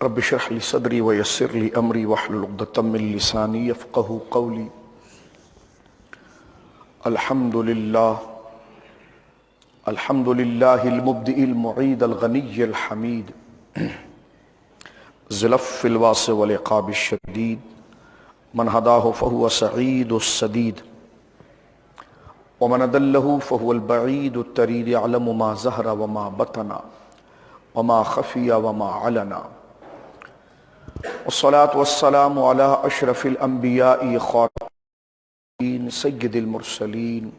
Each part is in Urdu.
رب اشرح لي صدري ويسر لي أمري واحلل عقدة من لساني يفقهوا قولي. الحمد لله المبدئ المعيد الغني الحميد زلف الواسع والعقاب الشديد من هداه فهو سعيد السديد ومن أضله فهو البعيد التريد يعلم ما ظهر وما بطن وما خفي وما علنا. والصلاة والسلام على أشرف الأنبياء خاتم سيد المرسلين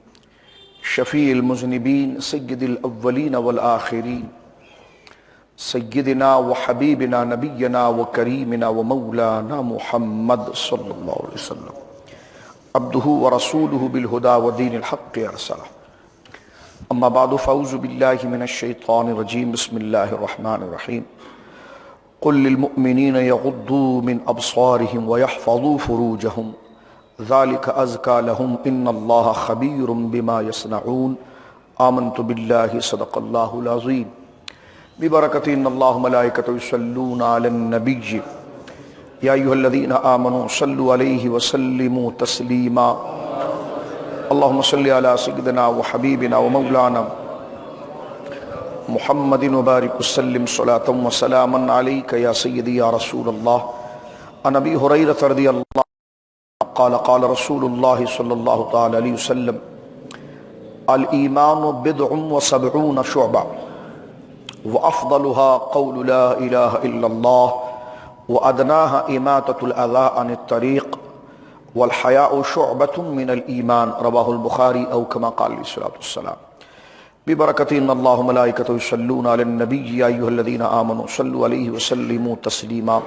شفيع المذنبين سيد الأولين والآخرين سيدنا وحبيبنا نبينا وكريمنا ومولانا محمد صلى الله عليه وسلم عبده ورسوله بالهدى ودين الحق أرسله. أما بعد فأعوذ بالله من الشيطان الرجيم. بسم الله الرحمن الرحيم. قل للمؤمنين يغضوا من أبصارهم ويحفظوا فروجهم ذلك أزكى لهم إن الله خبير بما يصنعون. آمنت بالله صدق الله العظيم. ببركة إن الله ملائكته يصلون على النبي يا أيها الذين آمنوا صلوا عليه وسلموا تسليما. اللهم صل على سيدنا وحبيبنا ومولانا محمد وبارك وسلم صلاة وسلاما عليك يا سيدي يا رسول الله. عن أبي هريرة رضي الله قال قال رسول الله صلى الله تعالى عليه وسلم الإيمان بضع وسبعون شعبة وأفضلها قول لا إله إلا الله وأدناها إماتة الأذى عن الطريق والحياء شعبة من الإيمان. رواه البخاري أو كما قال عليه الصلاة والسلام. ببركة إن الله ملائكته يصلون على النبي يا أيها الذين آمنوا صلوا عليه وسلموا تسليما.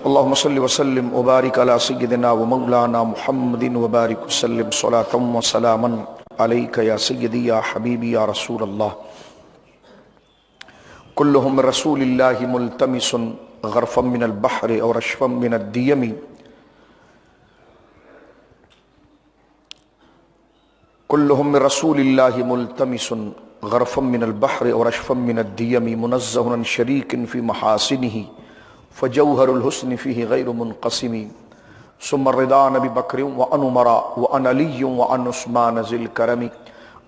اللهم صل وسلم وبارك على سيدنا ومولانا محمد وبارك وسلم صلاة وسلاما عليك يا سيدي يا حبيبي يا رسول الله. كلهم من رسول الله ملتمس غرفا من البحر أو رشفا من الديم كلهم من رسول الله ملتمس غرفا من البحر أو رشفا من الديم منزه عن شريك في محاسنه فجوهر الحسن فيه غير منقسم. ثم الرضا نبي بكر وعن عمر وعن علي وعن عثمان ذي الكرم.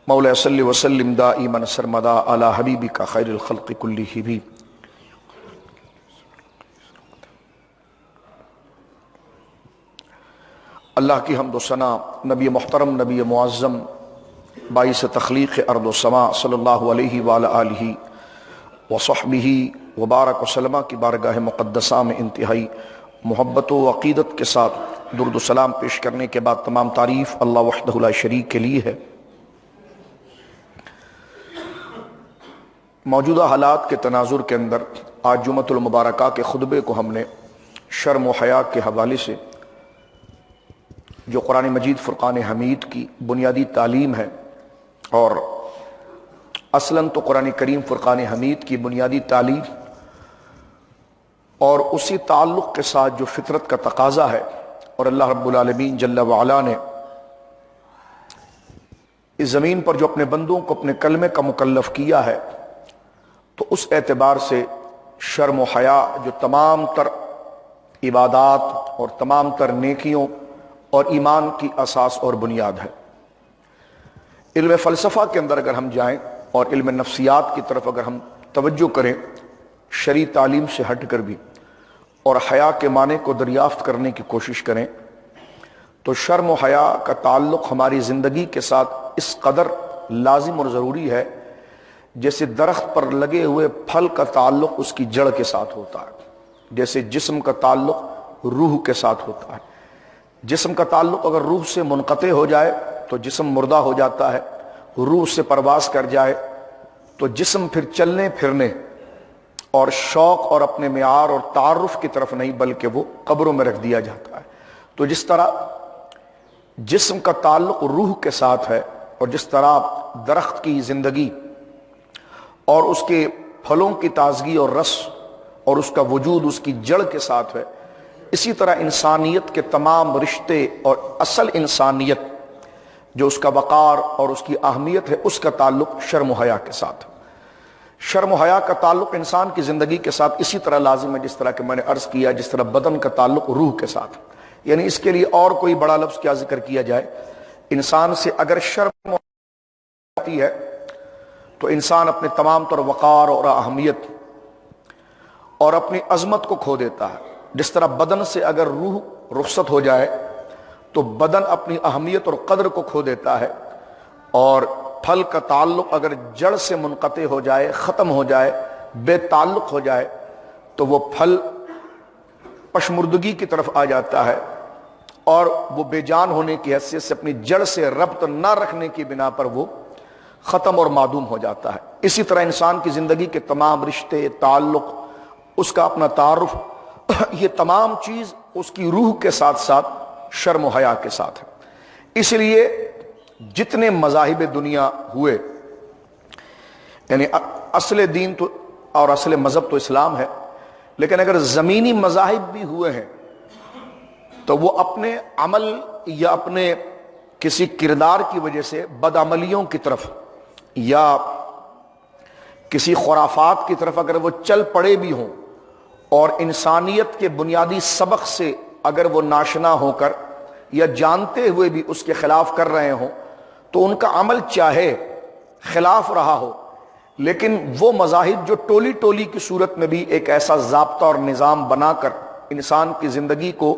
مولا صل وسلم دائما سرمدا على حبيبك خير الخلق كلهم. اللہ کی حمد و ثنا نبی محترم نبی معظم باعث تخلیق ارض و سما صلی اللہ علیہ وآلہ آلہ وصحبہ وبارک وسلم کی بارگاہ مقدسہ میں انتہائی محبت و عقیدت کے ساتھ درود و سلام پیش کرنے کے بعد تمام تعریف اللہ وحدہ لا شریک کے لیے ہے. موجودہ حالات کے تناظر کے اندر آج جمعۃ المبارکہ کے خطبے کو ہم نے شرم و حیا کے حوالے سے جو قرآن مجید فرقان حمید کی بنیادی تعلیم ہے اور اصلاً تو قرآن کریم فرقان حمید کی بنیادی تعلیم اور اسی تعلق کے ساتھ جو فطرت کا تقاضا ہے اور اللہ رب العالمین جل وعلا نے اس زمین پر جو اپنے بندوں کو اپنے کلمے کا مکلف کیا ہے تو اس اعتبار سے شرم و حیا جو تمام تر عبادات اور تمام تر نیکیوں اور ایمان کی اساس اور بنیاد ہے. علم فلسفہ کے اندر اگر ہم جائیں اور علم نفسیات کی طرف اگر ہم توجہ کریں شرعی تعلیم سے ہٹ کر بھی اور حیا کے معنی کو دریافت کرنے کی کوشش کریں تو شرم و حیا کا تعلق ہماری زندگی کے ساتھ اس قدر لازم اور ضروری ہے جیسے درخت پر لگے ہوئے پھل کا تعلق اس کی جڑ کے ساتھ ہوتا ہے، جیسے جسم کا تعلق روح کے ساتھ ہوتا ہے. جسم کا تعلق اگر روح سے منقطع ہو جائے تو جسم مردہ ہو جاتا ہے، روح سے پرواز کر جائے تو جسم پھر چلنے پھرنے اور شوق اور اپنے معیار اور تعارف کی طرف نہیں بلکہ وہ قبروں میں رکھ دیا جاتا ہے. تو جس طرح جسم کا تعلق روح کے ساتھ ہے اور جس طرح درخت کی زندگی اور اس کے پھلوں کی تازگی اور رس اور اس کا وجود اس کی جڑ کے ساتھ ہے، اسی طرح انسانیت کے تمام رشتے اور اصل انسانیت جو اس کا وقار اور اس کی اہمیت ہے اس کا تعلق شرم و حیا کے ساتھ. شرم و حیا کا تعلق انسان کی زندگی کے ساتھ اسی طرح لازم ہے جس طرح کہ میں نے عرض کیا، جس طرح بدن کا تعلق روح کے ساتھ، یعنی اس کے لیے اور کوئی بڑا لفظ کیا ذکر کیا جائے۔ انسان سے اگر شرم ہوتی ہے تو انسان اپنے تمام تر وقار اور اہمیت اور اپنی عظمت کو کھو دیتا ہے۔ جس طرح بدن سے اگر روح رخصت ہو جائے تو بدن اپنی اہمیت اور قدر کو کھو دیتا ہے، اور پھل کا تعلق اگر جڑ سے منقطع ہو جائے، ختم ہو جائے، بے تعلق ہو جائے تو وہ پھل پشمردگی کی طرف آ جاتا ہے، اور وہ بے جان ہونے کی حیثیت سے اپنی جڑ سے ربط نہ رکھنے کی بنا پر وہ ختم اور معدوم ہو جاتا ہے۔ اسی طرح انسان کی زندگی کے تمام رشتے، تعلق، اس کا اپنا تعارف، یہ تمام چیز اس کی روح کے ساتھ ساتھ شرم و حیا کے ساتھ ہے۔ اس لیے جتنے مذاہب دنیا ہوئے، یعنی اصل دین تو اور اصل مذہب تو اسلام ہے، لیکن اگر زمینی مذاہب بھی ہوئے ہیں تو وہ اپنے عمل یا اپنے کسی کردار کی وجہ سے بدعملیوں کی طرف یا کسی خرافات کی طرف اگر وہ چل پڑے بھی ہوں، اور انسانیت کے بنیادی سبق سے اگر وہ ناشنا ہو کر یا جانتے ہوئے بھی اس کے خلاف کر رہے ہوں، تو ان کا عمل چاہے خلاف رہا ہو، لیکن وہ مذاہب جو ٹولی ٹولی کی صورت میں بھی ایک ایسا ضابطہ اور نظام بنا کر انسان کی زندگی کو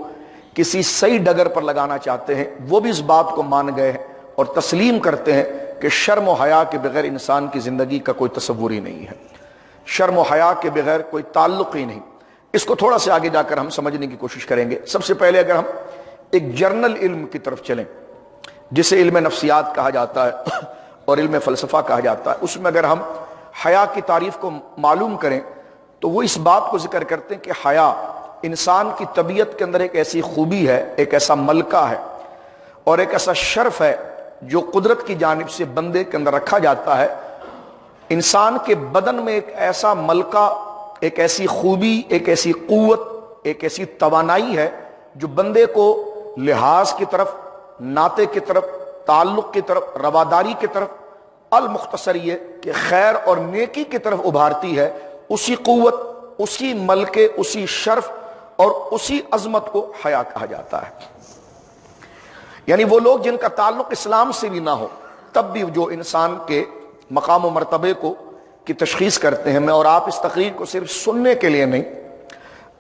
کسی صحیح ڈگر پر لگانا چاہتے ہیں، وہ بھی اس بات کو مان گئے ہیں اور تسلیم کرتے ہیں کہ شرم و حیا کے بغیر انسان کی زندگی کا کوئی تصور ہی نہیں ہے، شرم و حیا کے بغیر کوئی تعلق ہی نہیں۔ اس کو تھوڑا سے آگے جا کر ہم سمجھنے کی کوشش کریں گے۔ سب سے پہلے اگر ہم ایک جرنل علم کی طرف چلیں جسے علم نفسیات کہا جاتا ہے اور علم فلسفہ کہا جاتا ہے، اس میں اگر ہم حیا کی تعریف کو معلوم کریں تو وہ اس بات کو ذکر کرتے ہیں کہ حیا انسان کی طبیعت کے اندر ایک ایسی خوبی ہے، ایک ایسا ملکہ ہے اور ایک ایسا شرف ہے جو قدرت کی جانب سے بندے کے اندر رکھا جاتا ہے۔ انسان کے بدن میں ایک ایسا ملکہ، ایک ایسی خوبی، ایک ایسی قوت، ایک ایسی توانائی ہے جو بندے کو لحاظ کی طرف، ناطے کی طرف، تعلق کی طرف، رواداری کی طرف، المختصر یہ کہ خیر اور نیکی کی طرف ابھارتی ہے۔ اسی قوت، اسی ملکے، اسی شرف اور اسی عظمت کو حیا کہا جاتا ہے۔ یعنی وہ لوگ جن کا تعلق اسلام سے بھی نہ ہو تب بھی جو انسان کے مقام و مرتبے کو کی تشخیص کرتے ہیں۔ میں اور آپ اس تقریر کو صرف سننے کے لیے نہیں،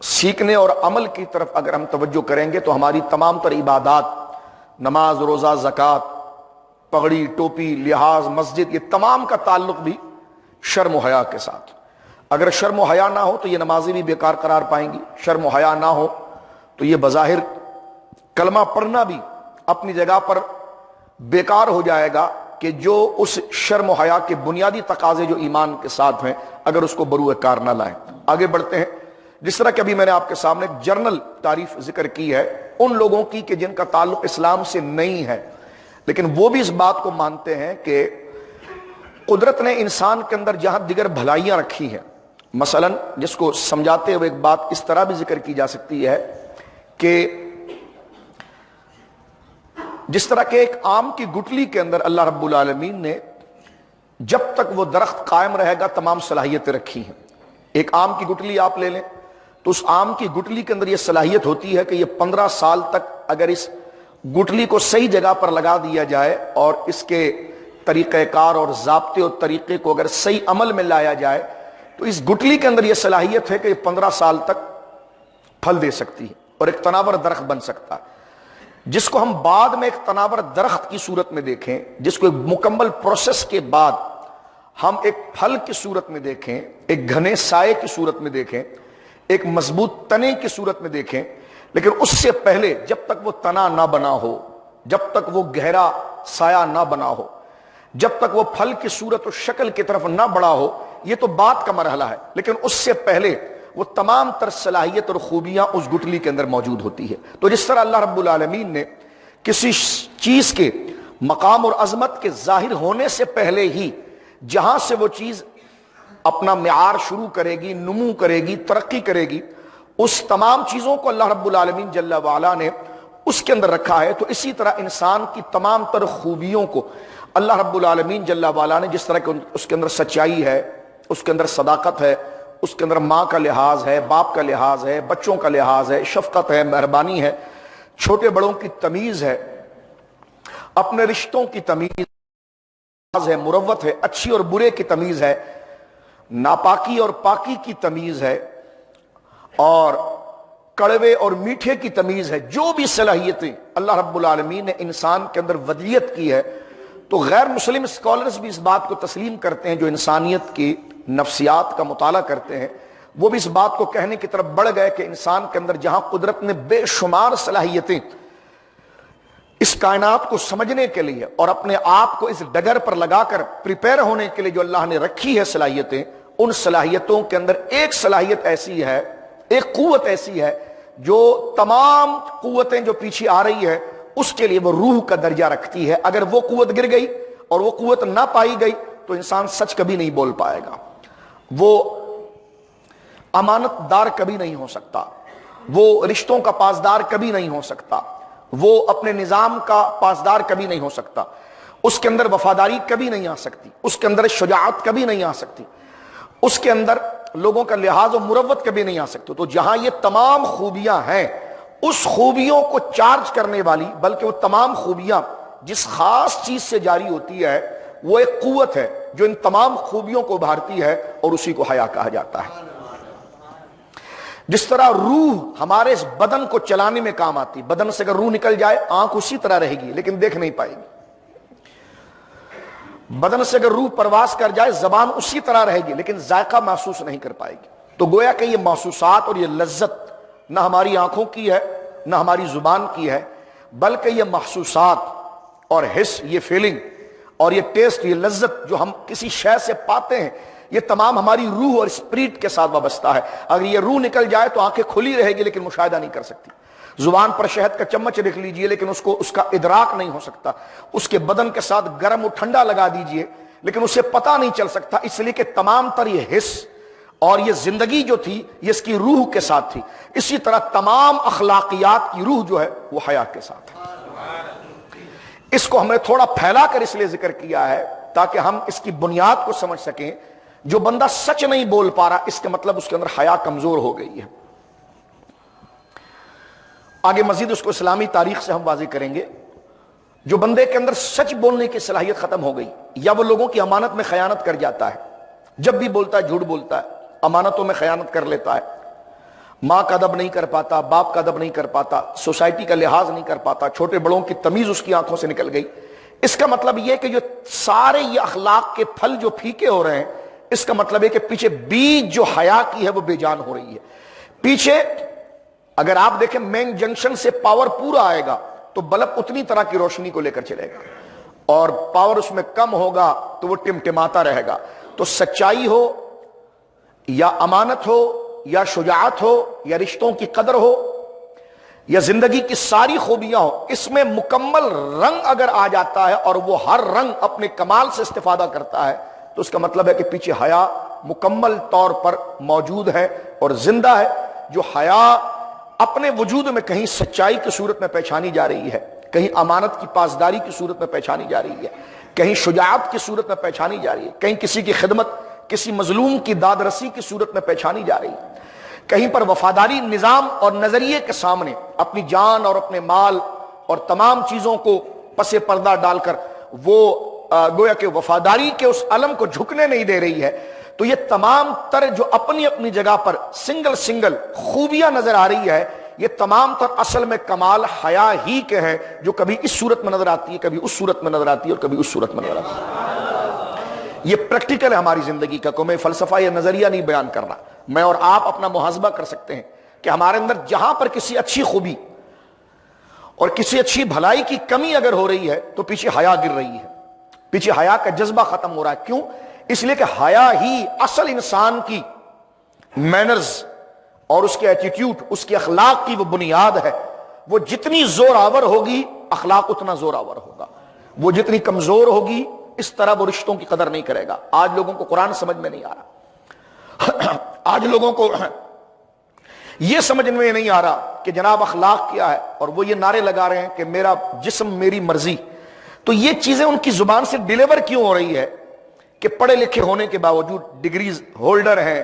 سیکھنے اور عمل کی طرف اگر ہم توجہ کریں گے تو ہماری تمام تر عبادات، نماز، روزہ، زکوٰۃ، پگڑی، ٹوپی، لحاظ، مسجد، یہ تمام کا تعلق بھی شرم و حیا کے ساتھ۔ اگر شرم و حیا نہ ہو تو یہ نمازیں بھی بیکار قرار پائیں گی، شرم و حیا نہ ہو تو یہ بظاہر کلمہ پڑھنا بھی اپنی جگہ پر بیکار ہو جائے گا کہ جو اس شرم و حیا کے بنیادی تقاضے جو ایمان کے ساتھ ہیں اگر اس کو بروئے کار نہ لائیں۔ آگے بڑھتے ہیں۔ جس طرح کہ ابھی میں نے آپ کے سامنے ایک جرنل تعریف ذکر کی ہے ان لوگوں کی کہ جن کا تعلق اسلام سے نہیں ہے، لیکن وہ بھی اس بات کو مانتے ہیں کہ قدرت نے انسان کے اندر جہاں دیگر بھلائیاں رکھی ہیں، مثلا جس کو سمجھاتے ہوئے ایک بات اس طرح بھی ذکر کی جا سکتی ہے کہ جس طرح کہ ایک آم کی گٹلی کے اندر اللہ رب العالمین نے جب تک وہ درخت قائم رہے گا تمام صلاحیتیں رکھی ہیں۔ ایک آم کی گٹلی آپ لے لیں تو اس آم کی گٹلی کے اندر یہ صلاحیت ہوتی ہے کہ یہ 15 سال تک اگر اس گٹلی کو صحیح جگہ پر لگا دیا جائے اور اس کے طریقہ کار اور ضابطے اور طریقے کو اگر صحیح عمل میں لایا جائے تو اس گٹلی کے اندر یہ صلاحیت ہے کہ یہ 15 سال تک پھل دے سکتی ہے اور ایک تناور درخت بن سکتا ہے، جس کو ہم بعد میں ایک تناور درخت کی صورت میں دیکھیں، جس کو ایک مکمل پروسیس کے بعد ہم ایک پھل کی صورت میں دیکھیں، ایک گھنے سائے کی صورت میں دیکھیں، ایک مضبوط تنے کی صورت میں دیکھیں، لیکن اس سے پہلے جب تک وہ تنا نہ بنا ہو، جب تک وہ گہرا سایہ نہ بنا ہو، جب تک وہ پھل کی صورت و شکل کی طرف نہ بڑھا ہو، یہ تو بعد کا مرحلہ ہے، لیکن اس سے پہلے وہ تمام تر صلاحیت اور خوبیاں اس گٹلی کے اندر موجود ہوتی ہے۔ تو جس طرح اللہ رب العالمین نے کسی چیز کے مقام اور عظمت کے ظاہر ہونے سے پہلے ہی جہاں سے وہ چیز اپنا معیار شروع کرے گی، نمو کرے گی، ترقی کرے گی، اس تمام چیزوں کو اللہ رب العالمین جل وعلا نے اس کے اندر رکھا ہے۔ تو اسی طرح انسان کی تمام تر خوبیوں کو اللہ رب العالمین جل وعلا نے جس طرح کہ اس کے اندر سچائی ہے، اس کے اندر صداقت ہے، اس کے اندر ماں کا لحاظ ہے، باپ کا لحاظ ہے، بچوں کا لحاظ ہے، شفقت ہے، مہربانی ہے، چھوٹے بڑوں کی تمیز ہے، اپنے رشتوں کی تمیز ہے، مروت ہے، اچھی اور برے کی تمیز ہے، ناپاکی اور پاکی کی تمیز ہے، اور کڑوے اور میٹھے کی تمیز ہے۔ جو بھی صلاحیتیں اللہ رب العالمین نے انسان کے اندر ودیت کی ہے، تو غیر مسلم اسکالرز بھی اس بات کو تسلیم کرتے ہیں، جو انسانیت کی نفسیات کا مطالعہ کرتے ہیں، وہ بھی اس بات کو کہنے کی طرف بڑھ گئے کہ انسان کے اندر جہاں قدرت نے بے شمار صلاحیتیں اس کائنات کو سمجھنے کے لیے اور اپنے آپ کو اس ڈگر پر لگا کر پریپیئر ہونے کے لیے جو اللہ نے رکھی ہے صلاحیتیں، ان صلاحیتوں کے اندر ایک صلاحیت ایسی ہے، ایک قوت ایسی ہے جو تمام قوتیں جو پیچھے آ رہی ہے اس کے لیے وہ روح کا درجہ رکھتی ہے۔ اگر وہ قوت گر گئی اور وہ قوت نہ پائی گئی تو انسان سچ کبھی نہیں بول پائے گا، وہ امانت دار کبھی نہیں ہو سکتا، وہ رشتوں کا پاسدار کبھی نہیں ہو سکتا، وہ اپنے نظام کا پاسدار کبھی نہیں ہو سکتا، اس کے اندر وفاداری کبھی نہیں آ سکتی، اس کے اندر شجاعت کبھی نہیں آ سکتی، اس کے اندر لوگوں کا لحاظ و مروت کبھی نہیں آ سکتی۔ تو جہاں یہ تمام خوبیاں ہیں، اس خوبیوں کو چارج کرنے والی، بلکہ وہ تمام خوبیاں جس خاص چیز سے جاری ہوتی ہے وہ ایک قوت ہے جو ان تمام خوبیوں کو ابھارتی ہے، اور اسی کو حیا کہا جاتا ہے۔ جس طرح روح ہمارے اس بدن کو چلانے میں کام آتی، بدن سے اگر روح نکل جائے آنکھ اسی طرح رہے گی لیکن دیکھ نہیں پائے گی، بدن سے اگر روح پرواز کر جائے زبان اسی طرح رہے گی لیکن ذائقہ محسوس نہیں کر پائے گی۔ تو گویا کہ یہ محسوسات اور یہ لذت نہ ہماری آنکھوں کی ہے نہ ہماری زبان کی ہے، بلکہ یہ محسوسات اور حس، یہ فیلنگ اور یہ ٹیسٹ، یہ لذت جو ہم کسی شے سے پاتے ہیں، یہ تمام ہماری روح اور اسپرٹ کے ساتھ وابستہ ہے۔ اگر یہ روح نکل جائے تو آنکھیں کھلی رہے گی لیکن مشاہدہ نہیں کر سکتی، زبان پر شہد کا چمچ رکھ لیجئے لیکن اس کا ادراک نہیں ہو سکتا، اس کے بدن کے ساتھ گرم و ٹھنڈا لگا دیجئے لیکن اسے پتہ نہیں چل سکتا، اس لیے کہ تمام تر یہ حس اور یہ زندگی جو تھی یہ اس کی روح کے ساتھ تھی۔ اسی طرح تمام اخلاقیات کی روح جو ہے وہ حیا کے ساتھ ہے۔ اس کو ہم نے تھوڑا پھیلا کر اس لیے ذکر کیا ہے تاکہ ہم اس کی بنیاد کو سمجھ سکیں۔ جو بندہ سچ نہیں بول پا رہا اس کا مطلب اس کے اندر حیا کمزور ہو گئی ہے۔ آگے مزید اس کو اسلامی تاریخ سے ہم واضح کریں گے۔ جو بندے کے اندر سچ بولنے کی صلاحیت ختم ہو گئی، یا وہ لوگوں کی امانت میں خیانت کر جاتا ہے، جب بھی بولتا ہے جھوٹ بولتا ہے، امانتوں میں خیانت کر لیتا ہے، ماں کا ادب نہیں کر پاتا، باپ کا ادب نہیں کر پاتا، سوسائٹی کا لحاظ نہیں کر پاتا، چھوٹے بڑوں کی تمیز اس کی آنکھوں سے نکل گئی، اس کا مطلب یہ کہ جو سارے یہ اخلاق کے پھل جو پھیکے ہو رہے ہیں، اس کا مطلب ہے کہ پیچھے بیج جو حیا کی ہے وہ بے جان ہو رہی ہے۔ پیچھے اگر آپ دیکھیں مین جنکشن سے پاور پورا آئے گا تو بلب اتنی طرح کی روشنی کو لے کر چلے گا، اور پاور اس میں کم ہوگا تو وہ ٹمٹماتا رہے گا۔ تو سچائی ہو یا امانت ہو یا شجاعت ہو یا رشتوں کی قدر ہو یا زندگی کی ساری خوبیاں ہو، اس میں مکمل رنگ اگر آ جاتا ہے اور وہ ہر رنگ اپنے کمال سے استفادہ کرتا ہے تو اس کا مطلب ہے کہ پیچھے حیا مکمل طور پر موجود ہے اور زندہ ہے۔ جو حیا اپنے وجود میں کہیں سچائی کی صورت میں پہچانی جا رہی ہے، کہیں امانت کی پاسداری کی صورت میں پہچانی جا رہی ہے، کہیں شجاعت کی صورت میں پہچانی جا رہی ہے، کہیں کسی کی خدمت، کسی مظلوم کی داد رسی کی صورت میں پہچانی جا رہی ہے، کہیں پر وفاداری نظام اور نظریے کے سامنے اپنی جان اور اپنے مال اور تمام چیزوں کو پس پردہ ڈال کر وہ گویا کہ وفاداری کے اس علم کو جھکنے نہیں دے رہی ہے۔ تو یہ تمام تر جو اپنی اپنی جگہ پر سنگل خوبیاں نظر آ رہی ہے، یہ تمام تر اصل میں کمال حیا ہی کے ہیں، جو کبھی اس صورت میں نظر آتی ہے، کبھی اس صورت میں نظر آتی ہے اور کبھی اس صورت میں نظر آتی ہے۔ یہ پریکٹیکل ہے ہماری زندگی کا، کوئی میں فلسفہ یا نظریہ نہیں بیان کر رہا۔ میں اور آپ اپنا محاسبہ کر سکتے ہیں کہ ہمارے اندر جہاں پر کسی اچھی خوبی اور کسی اچھی بھلائی کی کمی اگر ہو رہی ہے تو پیچھے حیا گر رہی ہے، پیچھے حیا کا جذبہ ختم ہو رہا ہے۔ کیوں؟ اس لیے کہ حیا ہی اصل انسان کی مینرز اور اس کے ایٹیٹیوڈ، اس کے اخلاق کی وہ بنیاد ہے۔ وہ جتنی زور آور ہوگی اخلاق اتنا زور آور ہوگا، وہ جتنی کمزور ہوگی اس طرح وہ رشتوں کی قدر نہیں کرے گا۔ آج لوگوں کو قرآن سمجھ میں نہیں آ رہا، آج لوگوں کو یہ سمجھ میں نہیں آ رہا کہ جناب اخلاق کیا ہے، اور وہ یہ نعرے لگا رہے ہیں کہ میرا جسم میری مرضی۔ تو یہ چیزیں ان کی زبان سے ڈیلیور کیوں ہو رہی ہے؟ کہ پڑھے لکھے ہونے کے باوجود ڈگریز ہولڈر ہیں،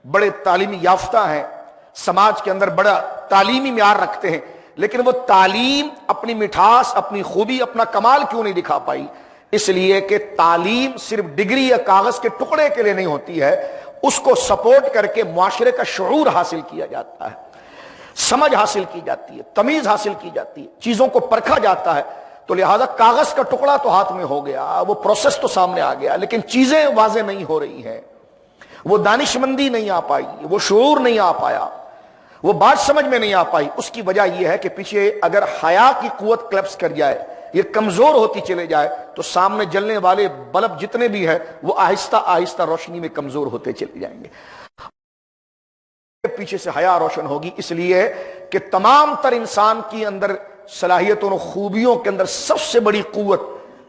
بڑے تعلیمی یافتہ ہیں، سماج کے اندر بڑا تعلیمی معیار رکھتے ہیں، لیکن وہ تعلیم اپنی مٹھاس، اپنی خوبی، اپنا کمال کیوں نہیں دکھا پائی؟ اس لیے کہ تعلیم صرف ڈگری یا کاغذ کے ٹکڑے کے لیے نہیں ہوتی ہے، اس کو سپورٹ کر کے معاشرے کا شعور حاصل کیا جاتا ہے، سمجھ حاصل کی جاتی ہے، تمیز حاصل کی جاتی ہے، چیزوں کو پرکھا جاتا ہے۔ تو لہذا کاغذ کا ٹکڑا تو ہاتھ میں ہو گیا، وہ پروسیس تو سامنے آ گیا، لیکن چیزیں واضح نہیں ہو رہی ہیں، وہ دانشمندی نہیں آ پائی، وہ شعور نہیں آ پایا، وہ بات سمجھ میں نہیں آ پائی۔ اس کی وجہ یہ ہے کہ پیچھے اگر حیا کی قوت کلیپس کر جائے، یہ کمزور ہوتی چلے جائے، تو سامنے جلنے والے بلب جتنے بھی ہیں وہ آہستہ آہستہ روشنی میں کمزور ہوتے چلے جائیں گے۔ پیچھے سے حیا روشن ہوگی، اس لیے کہ تمام تر انسان کی اندر صلاحیتوں اور خوبیوں کے اندر سب سے بڑی قوت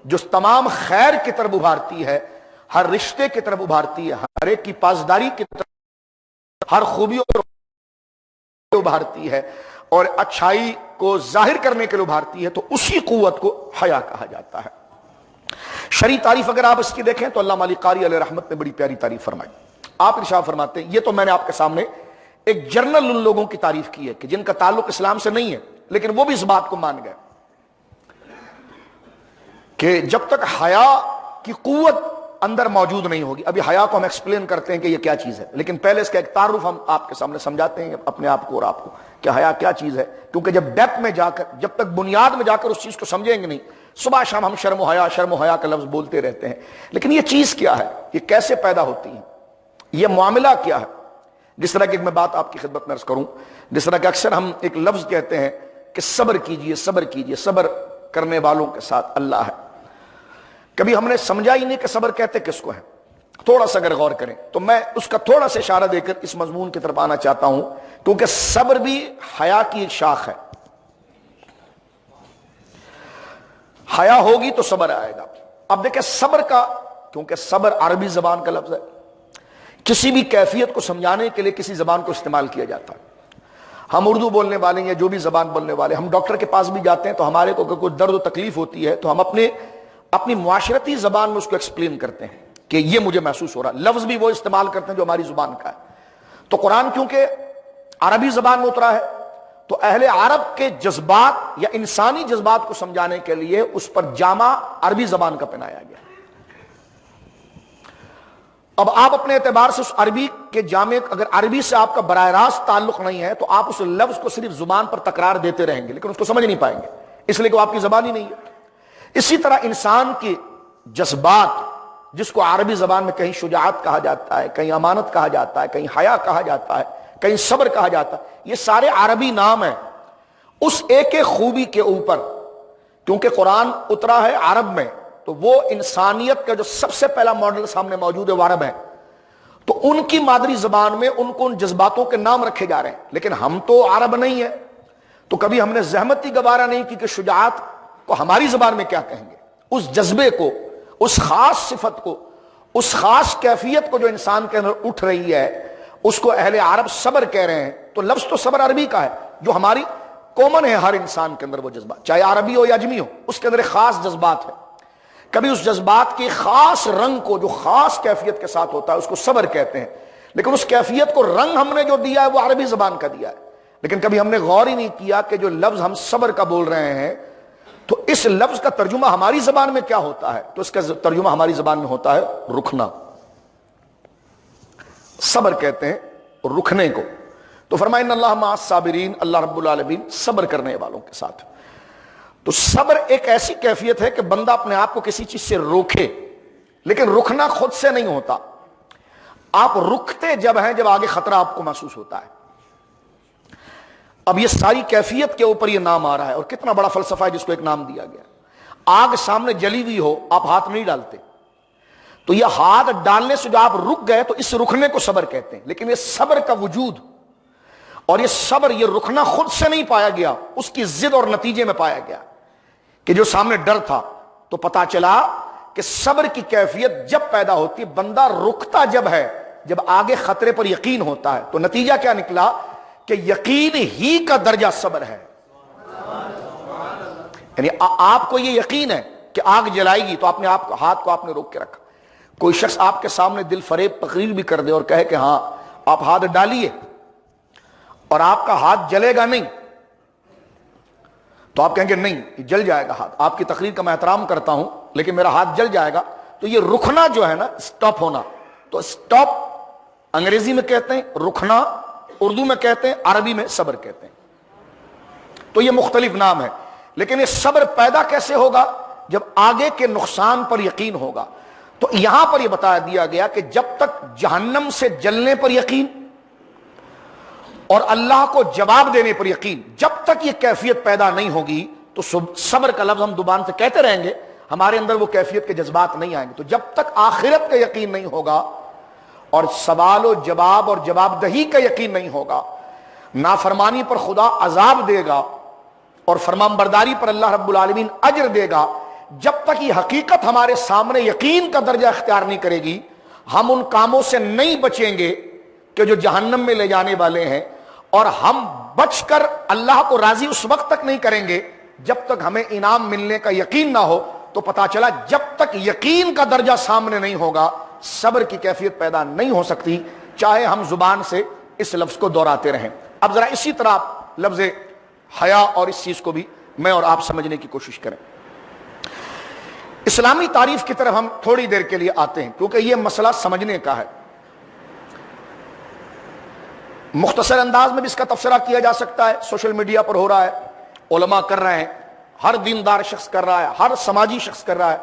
جو تمام خیر کی طرف ابھارتی ہے، ہر رشتے کی طرف ابھارتی ہے، ہر ایک کی پاسداری کی طرف، ہر خوبیوں کو ابھارتی ہے اور اچھائی کو ظاہر کرنے کے لیے ابھارتی ہے، تو اسی قوت کو حیا کہا جاتا ہے۔ شرعی تعریف اگر آپ اس کی دیکھیں تو علامہ علی قاری علیہ رحمت نے بڑی پیاری تعریف فرمائی۔ آپ ارشاد فرماتے ہیں، یہ تو میں نے آپ کے سامنے ایک جرنل ان لوگوں کی تعریف کی ہے کہ جن کا تعلق اسلام سے نہیں ہے، لیکن وہ بھی اس بات کو مان گئے کہ جب تک حیا کی قوت اندر موجود نہیں ہوگی، ابھی حیا کو ہم ایکسپلین کرتے ہیں کہ یہ کیا چیز ہے، لیکن پہلے اس کا ایک تعارف ہم آپ کے سامنے سمجھاتے ہیں اپنے آپ کو اور آپ کو کہ حیا کیا چیز ہے، کیونکہ جب ڈیپتھ میں جا کر، جب تک بنیاد میں جا کر اس چیز کو سمجھیں گے نہیں، صبح شام ہم شرم و حیا کا لفظ بولتے رہتے ہیں، لیکن یہ چیز کیا ہے، یہ کیسے پیدا ہوتی ہے، یہ معاملہ کیا ہے۔ جس طرح کہ میں بات آپ کی خدمت میں عرض کروں، جس طرح کہ اکثر ہم ایک لفظ کہتے ہیں کہ صبر کیجئے، صبر کیجئے، صبر کرنے والوں کے ساتھ اللہ ہے۔ کبھی ہم نے سمجھا ہی نہیں کہ صبر کہتے کس کو ہے۔ تھوڑا سا اگر غور کریں تو میں اس کا تھوڑا سا اشارہ دے کر اس مضمون کی طرف آنا چاہتا ہوں، کیونکہ صبر بھی حیا کی ایک شاخ ہے۔ حیا ہوگی تو صبر آئے گا۔ اب دیکھیں صبر کا، کیونکہ صبر عربی زبان کا لفظ ہے، کسی بھی کیفیت کو سمجھانے کے لیے کسی زبان کو استعمال کیا جاتا ہے۔ ہم اردو بولنے والے ہیں، جو بھی زبان بولنے والے، ہم ڈاکٹر کے پاس بھی جاتے ہیں تو ہمارے کو کوئی درد و تکلیف ہوتی ہے تو ہم اپنی معاشرتی زبان میں اس کو ایکسپلین کرتے ہیں کہ یہ مجھے محسوس ہو رہا ہے، لفظ بھی وہ استعمال کرتے ہیں جو ہماری زبان کا ہے۔ تو قرآن کیونکہ عربی زبان میں اترا ہے تو اہل عرب کے جذبات یا انسانی جذبات کو سمجھانے کے لیے اس پر جامع عربی زبان کا پہنایا گیا۔ اب آپ اپنے اعتبار سے اس عربی کے جامع، اگر عربی سے آپ کا براہ راست تعلق نہیں ہے تو آپ اس لفظ کو صرف زبان پر تکرار دیتے رہیں گے لیکن اس کو سمجھ نہیں پائیں گے، اس لیے کہ وہ آپ کی زبان ہی نہیں ہے۔ اسی طرح انسان کے جذبات، جس کو عربی زبان میں کہیں شجاعت کہا جاتا ہے، کہیں امانت کہا جاتا ہے، کہیں حیا کہا جاتا ہے، کہیں صبر کہا جاتا ہے، یہ سارے عربی نام ہیں اس ایک ایک خوبی کے اوپر۔ کیونکہ قرآن اترا ہے عرب میں تو وہ انسانیت کا جو سب سے پہلا ماڈل سامنے موجود ہے وہ عرب ہے، تو ان کی مادری زبان میں ان کو ان جذباتوں کے نام رکھے جا رہے ہیں، لیکن ہم تو عرب نہیں ہے تو کبھی ہم نے زحمت ہی گوارا نہیں کی کہ شجاعت کو ہماری زبان میں کیا کہیں گے۔ اس جذبے کو، اس خاص صفت کو، اس خاص کیفیت کو جو انسان کے اندر اٹھ رہی ہے، اس کو اہل عرب صبر کہہ رہے ہیں۔ تو لفظ تو صبر عربی کا ہے جو ہماری کامن ہے، ہر انسان کے اندر وہ جذبات، چاہے عربی ہو یا اجمی ہو، اس کے اندر ایک خاص جذبات ہے۔ کبھی اس جذبات کے خاص رنگ کو جو خاص کیفیت کے ساتھ ہوتا ہے اس کو صبر کہتے ہیں، لیکن اس کیفیت کو رنگ ہم نے جو دیا ہے وہ عربی زبان کا دیا ہے۔ لیکن کبھی ہم نے غور ہی نہیں کیا کہ جو لفظ ہم صبر کا بول رہے ہیں تو اس لفظ کا ترجمہ ہماری زبان میں کیا ہوتا ہے، تو اس کا ترجمہ ہماری زبان میں ہوتا ہے رکنا۔ صبر کہتے ہیں رکنے کو۔ تو فرمائے ان اللہ مع الصابرین، اللہ رب العالمین صبر کرنے والوں کے ساتھ۔ تو صبر ایک ایسی کیفیت ہے کہ بندہ اپنے آپ کو کسی چیز سے روکے، لیکن رکنا خود سے نہیں ہوتا، آپ رکتے جب ہیں جب آگے خطرہ آپ کو محسوس ہوتا ہے۔ اب یہ ساری کیفیت کے اوپر یہ نام آ رہا ہے، اور کتنا بڑا فلسفہ ہے جس کو ایک نام دیا گیا۔ آگ سامنے جلی ہوئی ہو، آپ ہاتھ نہیں ڈالتے، تو یہ ہاتھ ڈالنے سے جو آپ رک گئے تو اس رکنے کو صبر کہتے ہیں۔ لیکن یہ صبر کا وجود اور یہ صبر، یہ رکنا خود سے نہیں پایا گیا، اس کی ضد اور نتیجے میں پایا گیا کہ جو سامنے ڈر تھا تو پتا چلا کہ صبر کی کیفیت جب پیدا ہوتی ہے، بندہ رکتا جب ہے جب آگے خطرے پر یقین ہوتا ہے، تو نتیجہ کیا نکلا کہ یقین ہی کا درجہ صبر ہے۔ یعنی آپ کو یہ یقین ہے کہ آگ جلائے گی تو اپنے آپ ہاتھ کو آپ نے روک کے رکھا۔ کوئی شخص آپ کے سامنے دل فریب تقریر بھی کر دے اور کہے کہ ہاں آپ ہاتھ ڈالیے اور آپ کا ہاتھ جلے گا نہیں، تو آپ کہیں گے نہیں یہ جل جائے گا ہاتھ، آپ کی تقریر کا میں احترام کرتا ہوں لیکن میرا ہاتھ جل جائے گا، تو یہ رکنا جو ہے نا، سٹاپ ہونا، تو سٹاپ انگریزی میں کہتے ہیں رکنا، اردو میں کہتے ہیں، عربی میں صبر کہتے ہیں، تو یہ مختلف نام ہے۔ لیکن یہ صبر پیدا کیسے ہوگا؟ جب آگے کے نقصان پر یقین ہوگا۔ تو یہاں پر یہ بتا دیا گیا کہ جب تک جہنم سے جلنے پر یقین اور اللہ کو جواب دینے پر یقین، جب تک یہ کیفیت پیدا نہیں ہوگی تو صبر کا لفظ ہم زبان سے کہتے رہیں گے، ہمارے اندر وہ کیفیت کے جذبات نہیں آئیں گے۔ تو جب تک آخرت کا یقین نہیں ہوگا اور سوال و جواب اور جواب دہی کا یقین نہیں ہوگا، نافرمانی پر خدا عذاب دے گا اور فرمانبرداری پر اللہ رب العالمین اجر دے گا، جب تک یہ حقیقت ہمارے سامنے یقین کا درجہ اختیار نہیں کرے گی، ہم ان کاموں سے نہیں بچیں گے کہ جو جہنم میں لے جانے والے ہیں، اور ہم بچ کر اللہ کو راضی اس وقت تک نہیں کریں گے جب تک ہمیں انعام ملنے کا یقین نہ ہو۔ تو پتا چلا جب تک یقین کا درجہ سامنے نہیں ہوگا صبر کی کیفیت پیدا نہیں ہو سکتی، چاہے ہم زبان سے اس لفظ کو دہراتے رہیں۔ اب ذرا اسی طرح لفظ حیا اور اس چیز کو بھی میں اور آپ سمجھنے کی کوشش کریں۔ اسلامی تعریف کی طرف ہم تھوڑی دیر کے لیے آتے ہیں کیونکہ یہ مسئلہ سمجھنے کا ہے، مختصر انداز میں بھی اس کا تبصرہ کیا جا سکتا ہے، سوشل میڈیا پر ہو رہا ہے، علماء کر رہے ہیں، ہر دیندار شخص کر رہا ہے، ہر سماجی شخص کر رہا ہے،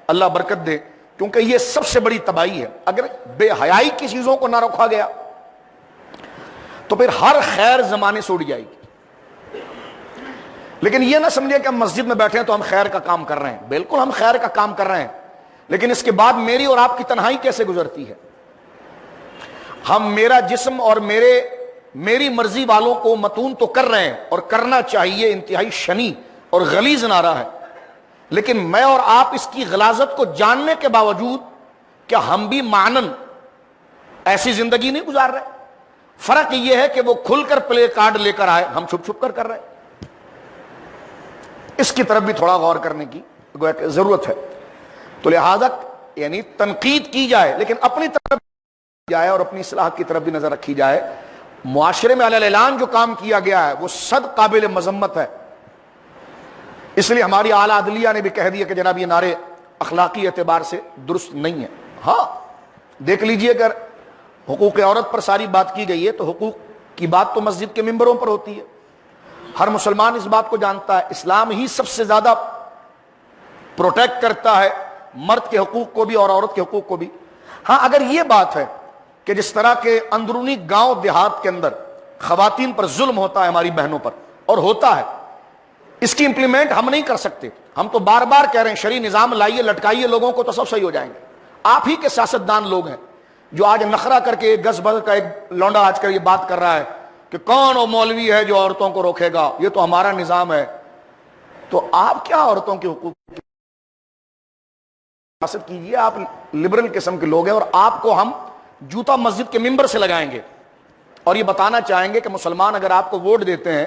اللہ برکت دے، کیونکہ یہ سب سے بڑی تباہی ہے۔ اگر بے حیائی کی چیزوں کو نہ روکا گیا تو پھر ہر خیر زمانے سے اڑ جائے گی۔ لیکن یہ نہ سمجھے کہ ہم مسجد میں بیٹھے ہیں تو ہم خیر کا کام کر رہے ہیں، بالکل ہم خیر کا کام کر رہے ہیں، لیکن اس کے بعد میری اور آپ کی تنہائی کیسے گزرتی ہے؟ ہم میرا جسم اور میری مرضی والوں کو متون تو کر رہے ہیں، اور کرنا چاہیے، انتہائی شنی اور غلیظ نعرہ ہے، لیکن میں اور آپ اس کی غلاظت کو جاننے کے باوجود کیا ہم بھی معنن ایسی زندگی نہیں گزار رہے؟ فرق یہ ہے کہ وہ کھل کر پلے کارڈ لے کر آئے، ہم چھپ چھپ کر رہے ہیں۔ اس کی طرف بھی تھوڑا غور کرنے کی ضرورت ہے۔ تو لہذا یعنی تنقید کی جائے لیکن اپنی طرف جائے اور اپنی اصلاح کی طرف بھی نظر رکھی جائے۔ معاشرے میں علی اعلان جو کام کیا گیا ہے وہ صد قابل مذمت ہے، اس لیے ہماری اعلیٰ عدلیہ نے بھی کہہ دیا کہ جناب یہ نعرے اخلاقی اعتبار سے درست نہیں ہے۔ ہاں دیکھ لیجئے، اگر حقوق عورت پر ساری بات کی گئی ہے تو حقوق کی بات تو مسجد کے ممبروں پر ہوتی ہے، ہر مسلمان اس بات کو جانتا ہے، اسلام ہی سب سے زیادہ پروٹیکٹ کرتا ہے مرد کے حقوق کو بھی اور عورت کے حقوق کو بھی۔ ہاں اگر یہ بات ہے کہ جس طرح کے اندرونی گاؤں دیہات کے اندر خواتین پر ظلم ہوتا ہے ہماری بہنوں پر، اور ہوتا ہے، اس کی امپلیمنٹ ہم نہیں کر سکتے، ہم تو بار بار کہہ رہے ہیں شرعی نظام لائیے، لٹکائیے لوگوں کو تو سب صحیح ہو جائیں گے۔ آپ ہی کے سیاستدان لوگ ہیں جو آج نخرہ کر کے گز بز کا ایک لونڈا آج کر یہ بات کر رہا ہے کہ کون وہ مولوی ہے جو عورتوں کو روکے گا، یہ تو ہمارا نظام ہے۔ تو آپ کیا عورتوں کے حقوق کی سیاست کیجیے؟ آپ لبرل قسم کے لوگ ہیں، اور آپ کو ہم جوتا مسجد کے ممبر سے لگائیں گے اور یہ بتانا چاہیں گے کہ مسلمان اگر آپ کو ووٹ دیتے ہیں